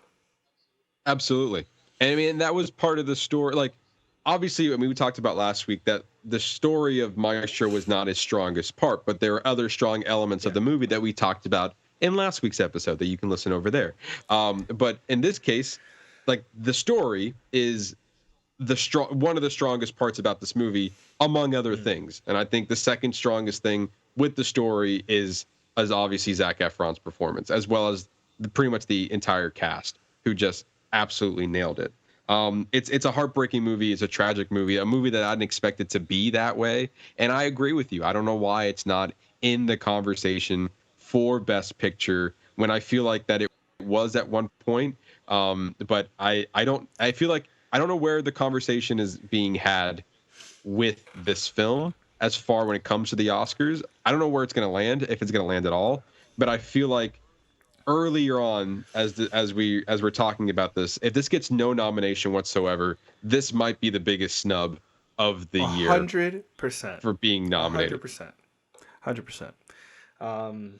Absolutely. And I mean, that was part of the story. Like, obviously, I mean, we talked about last week that the story of Maestro was not his strongest part, but there are other strong elements of the movie that we talked about in last week's episode that you can listen over there. But in this case, like, the story is one of the strongest parts about this movie, among other things. And I think the second strongest thing with the story is obviously Zac Efron's performance, as well as pretty much the entire cast, who just absolutely nailed it. It's a heartbreaking movie. It's a tragic movie, a movie that I didn't expect it to be that way. And I agree with you. I don't know why it's not in the conversation for Best Picture when I feel like that it was at one point. But I feel like I don't know where the conversation is being had with this film as far when it comes to the Oscars. I don't know where it's going to land, if it's going to land at all. But I feel like earlier on, as we're talking about this, if this gets no nomination whatsoever, this might be the biggest snub of the year. 100% for being nominated. 100%.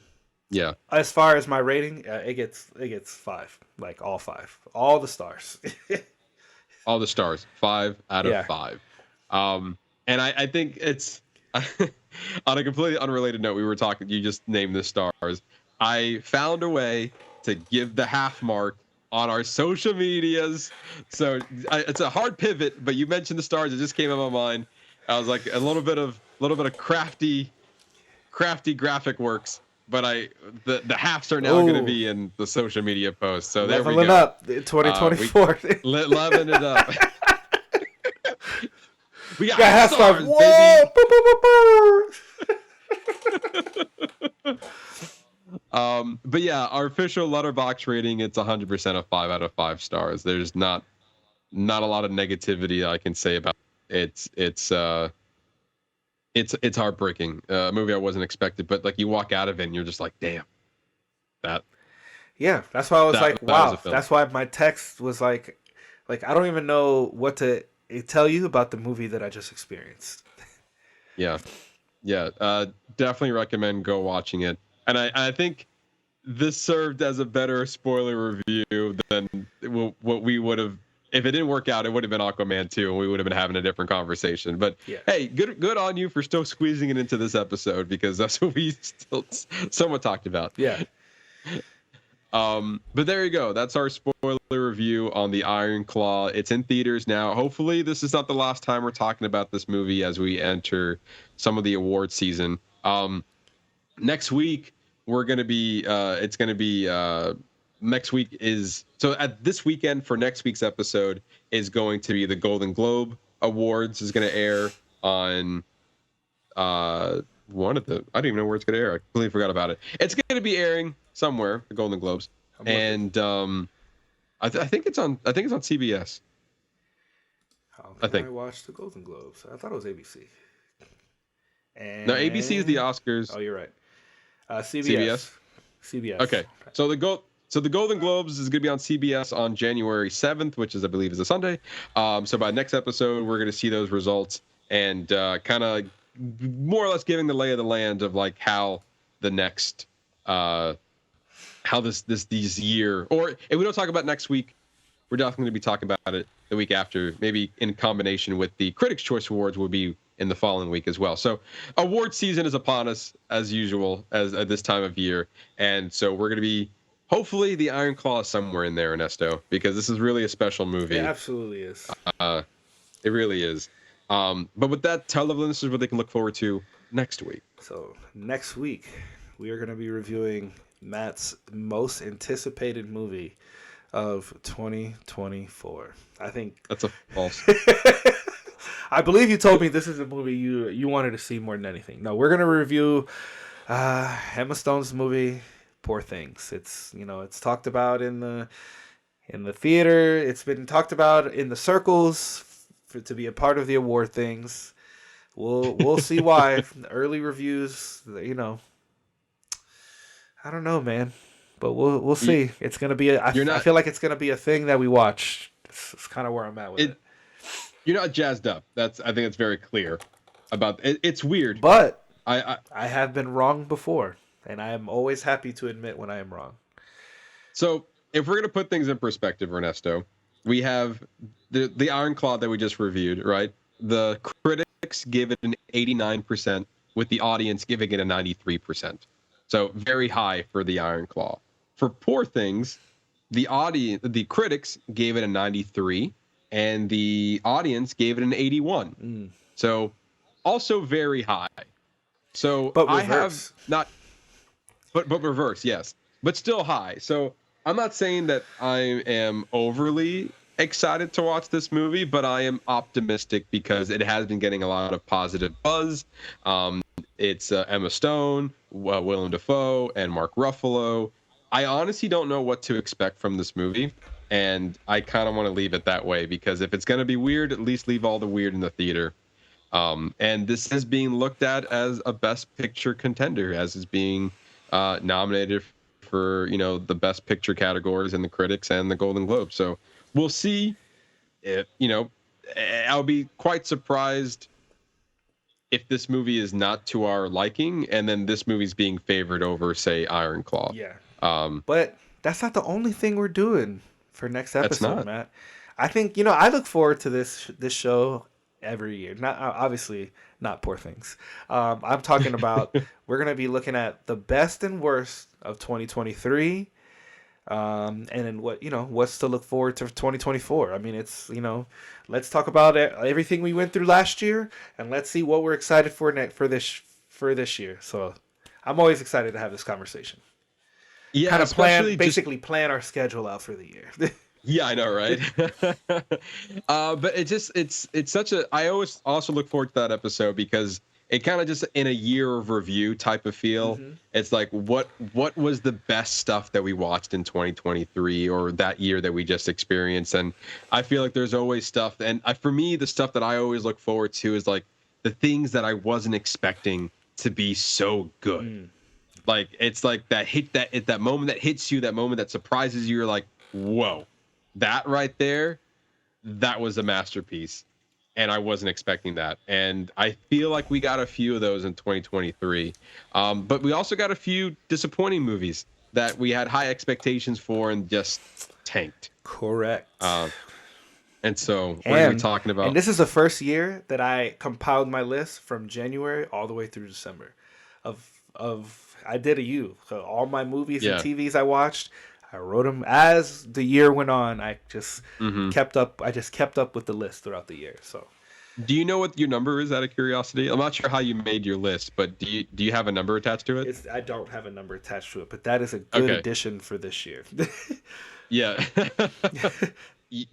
Yeah. As far as my rating, it gets 5, like all 5, all the stars. All the stars, 5 out of 5. And I think it's on a completely unrelated note. We were talking. You just named the stars. I found a way to give the half mark on our social medias. So it's a hard pivot, but you mentioned the stars. It just came in my mind. I was like a little bit of crafty graphic works, but the halves are now going to be in the social media posts. So there we go. Leveling up 2024. Leveling it up. We got half stars, baby. But yeah, our official Letterboxd rating, it's 100% a 5 out of 5 stars. There's not a lot of negativity I can say about it. It's heartbreaking. A movie I wasn't expected, but like you walk out of it and you're just like, damn. Yeah, that's why I was like, wow. That's why my text was like I don't even know what to tell you about the movie that I just experienced. Yeah. Yeah, definitely recommend go watching it. And I think this served as a better spoiler review than what we would have. If it didn't work out, it would have been Aquaman 2, and we would have been having a different conversation. But Yeah. hey, good on you for still squeezing it into this episode, because that's what we still somewhat talked about. Yeah. But there you go. That's our spoiler review on the Iron Claw. It's in theaters now. Hopefully, this is not the last time we're talking about this movie as we enter some of the award season. Next week we're gonna be. It's gonna be. Next week is at this weekend for next week's episode is going to be the Golden Globe Awards is going to air on one of the. I don't even know where it's going to air. I completely forgot about it. It's going to be airing somewhere, the Golden Globes, and I think it's on. I think it's on CBS. I think I watched the Golden Globes. I thought it was ABC. And... No, ABC is the Oscars. Oh, you're right. CBS. Okay, so the Golden Globes is going to be on CBS on January 7th, which is, I believe, is a Sunday. So by next episode, we're going to see those results and kind of more or less giving the lay of the land of like how the next, how this year, or if we don't talk about next week, we're definitely going to be talking about it the week after, maybe in combination with the Critics' Choice Awards will be in the following week as well. So award season is upon us as usual as at this time of year. And so we're going to be, hopefully the Iron Claw is somewhere in there, Ernesto, because this is really a special movie. It absolutely is. It really is. But with that, tell the listeners what they can look forward to next week. So next week, we are going to be reviewing Matt's most anticipated movie of 2024. I think that's a false. I believe you told me this is a movie you wanted to see more than anything. No, we're going to review Emma Stone's movie Poor Things. It's talked about in the theater. It's been talked about in the circles to be a part of the award things. We'll see why. Early reviews, I don't know, man, but we'll see. It's gonna be. I feel like it's gonna be a thing that we watch. It's kind of where I'm at with it. You're not jazzed up. I think it's very clear about it. It's weird, but I have been wrong before. And I am always happy to admit when I am wrong. So if we're going to put things in perspective, Ernesto, we have the Iron Claw that we just reviewed, right? The critics give it an 89%, with the audience giving it a 93%. So very high for the Iron Claw. For Poor Things, the critics gave it a 93, and the audience gave it an 81. So also very high. So but I have not... But reverse, yes. But still high. So I'm not saying that I am overly excited to watch this movie, but I am optimistic because it has been getting a lot of positive buzz. It's Emma Stone, Willem Dafoe, and Mark Ruffalo. I honestly don't know what to expect from this movie, and I kind of want to leave it that way because if it's going to be weird, at least leave all the weird in the theater. And this is being looked at as a Best Picture contender, as is being nominated for the Best Picture categories in the critics and the Golden Globe. So we'll see. If I'll be quite surprised if this movie is not to our liking, and then this movie's being favored over, say, Iron Claw. Yeah. But that's not the only thing we're doing for next episode, Matt. I think I look forward to this show every year. Not obviously not Poor Things. I'm talking about we're gonna be looking at the best and worst of 2023, and then what's to look forward to 2024. I mean, it's let's talk about everything we went through last year, and let's see what we're excited for this year. So I'm always excited to have this conversation. Yeah, kind of basically plan our schedule out for the year. Yeah, I know, right? But it's such a. I always also look forward to that episode because it kind of just in a year of review type of feel. Mm-hmm. It's like what was the best stuff that we watched in 2023 or that year that we just experienced, and I feel like there's always stuff. And for me, the stuff that I always look forward to is like the things that I wasn't expecting to be so good. Like it's like that moment that hits you, that moment that surprises you. You're like, whoa. That right there, that was a masterpiece. and I wasn't expecting that. And I feel like we got a few of those in 2023. But we also got a few disappointing movies that we had high expectations for and just tanked. Correct. And so we're going to be talking about. And this is the first year that I compiled my list from January all the way through December. Of I did a U. So all my movies and TVs I watched, I wrote them as the year went on. I just kept up. I just kept up with the list throughout the year. So, do you know what your number is? Out of curiosity, I'm not sure how you made your list, but do you have a number attached to it? I don't have a number attached to it, but that is a good addition for this year. Yeah.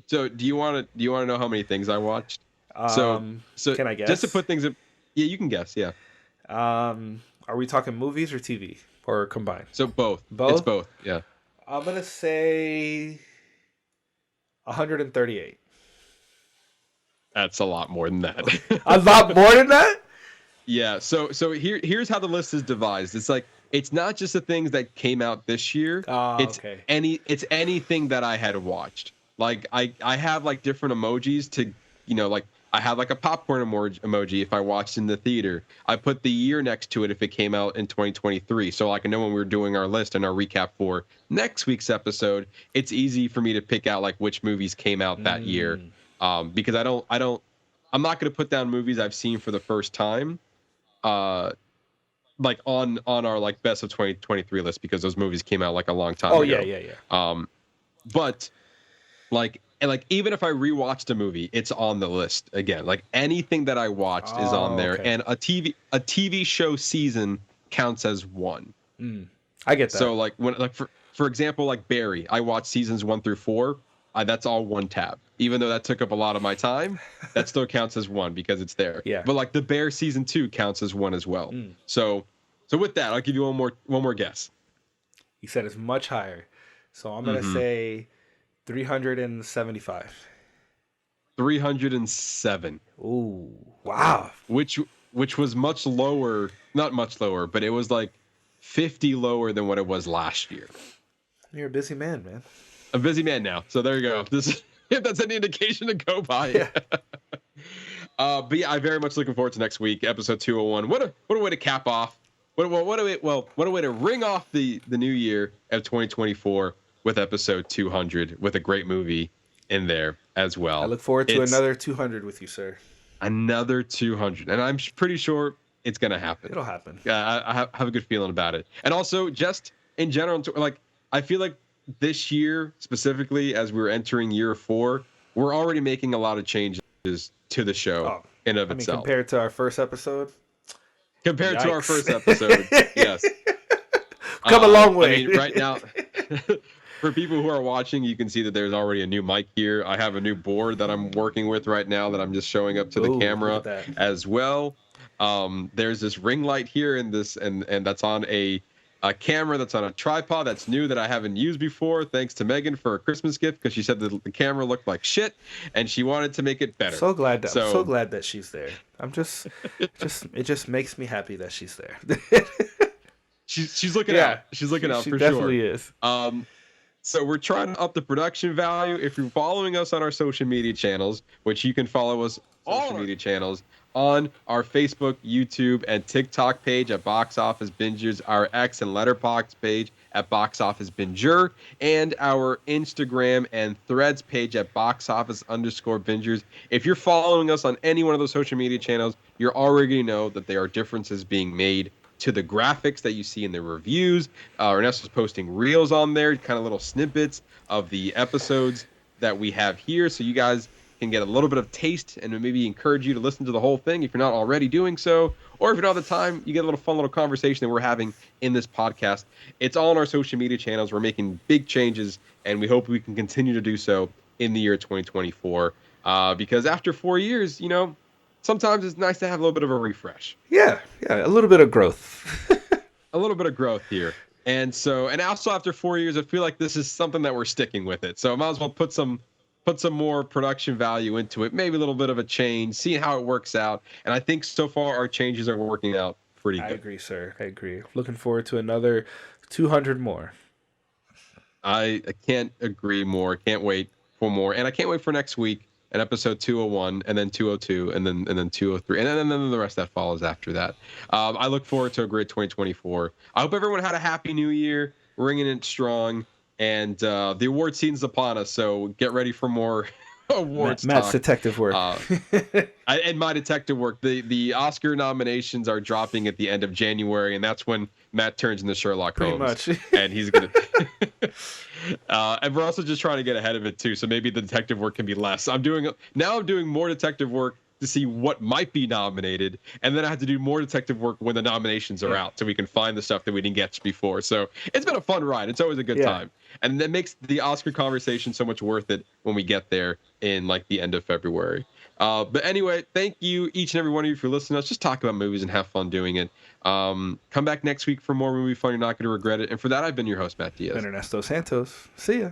So do you want to know how many things I watched? So can I guess? Just to put things in, yeah, you can guess. Yeah. Are we talking movies or TV or combined? So both. Both. It's both. Yeah. I'm gonna say 138. That's a lot more than that. A lot more than that? Yeah. So here's how the list is devised. It's like it's not just the things that came out this year. It's anything that I had watched. Like I have like different emojis to, like I have like a popcorn emoji if I watched in the theater. I put the year next to it if it came out in 2023. So like I know when we were doing our list and our recap for next week's episode, it's easy for me to pick out like which movies came out that year. Because I'm not going to put down movies I've seen for the first time. Like on our like best of 2023 list, because those movies came out like a long time ago. Yeah. But like even if I rewatched a movie, it's on the list again. Like anything that I watched is on there, and a TV show season counts as one. I get that. So like when for example, like Barry, I watched seasons 1 through 4. That's all one tab. Even though that took up a lot of my time, that still counts as one because it's there. Yeah. But like the Bear season 2 counts as one as well. So with that, I'll give you one more guess. You said it's much higher, so I'm gonna say 375. 307. Ooh, wow. Which was much lower, not much lower, but it was like 50 lower than what it was last year. You're a busy man. A busy man now. So there you go. If that's any indication to go by. Yeah. But yeah, I'm very much looking forward to next week, episode 201. What a way to cap off. What a way to ring off the new year of 2024 with episode 200 with a great movie in there as well. I look forward to another 200 with you, sir. Another 200, and I'm pretty sure it's gonna happen. It'll happen. I have a good feeling about it. And also, just in general, like I feel like this year specifically, as we're entering year 4, we're already making a lot of changes to the show itself. Compared to our first episode. Compared to our first episode, yes. Come a long way. I mean, right now, for people who are watching, you can see that there's already a new mic here. I have a new board that I'm working with right now that I'm just showing up to the camera as well. There's this ring light here and that's on a camera that's on a tripod that's new that I haven't used before. Thanks to Megan for a Christmas gift, because she said that the camera looked like shit and she wanted to make it better. I'm so glad that she's there. It just makes me happy that she's there. She's looking out. She's looking out for sure. She definitely is. So we're trying to up the production value. If you're following us on our social media channels, which you can follow us social media channels on our Facebook, YouTube, and TikTok page at Box Office Bingers, our X and Letterboxd page at Box Office Binger, and our Instagram and Threads page at boxoffice_bingers. If you're following us on any one of those social media channels, you already know that there are differences being made to the graphics that you see in the reviews. Ernesto's posting reels on there, kind of little snippets of the episodes that we have here, so you guys can get a little bit of taste and maybe encourage you to listen to the whole thing if you're not already doing so, or if you don't have the time, you get a little fun little conversation that we're having in this podcast. It's all on our social media channels. We're making big changes, and we hope we can continue to do so in the year 2024, because after 4 years, sometimes it's nice to have a little bit of a refresh. Yeah, a little bit of growth. A little bit of growth here. And also after 4 years, I feel like this is something that we're sticking with it. So I might as well put some more production value into it, maybe a little bit of a change, see how it works out. And I think so far our changes are working out pretty good. I agree, sir. I agree. Looking forward to another 200 more. I can't agree more. Can't wait for more. And I can't wait for next week and episode 201, and then 202, and then 203, and then the rest that follows after that. I look forward to a great 2024. I hope everyone had a happy new year, ringing it strong, and the award season's upon us, so get ready for more awards Matt's talk. detective work. And my detective work. The Oscar nominations are dropping at the end of January, and that's when Matt turns into Sherlock Holmes. Pretty much. And he's gonna. And we're also just trying to get ahead of it too, so maybe the detective work can be less. I'm doing more detective work to see what might be nominated, and then I have to do more detective work when the nominations are out, so we can find the stuff that we didn't get before. So it's been a fun ride. It's always a good time, and that makes the Oscar conversation so much worth it when we get there in like the end of February. But anyway, thank you each and every one of you for listening to us. Just talk about movies and have fun doing it. Come back next week for more movie fun. You're not going to regret it. And for that, I've been your host, Matt Diaz. And Ernesto Santos. See ya.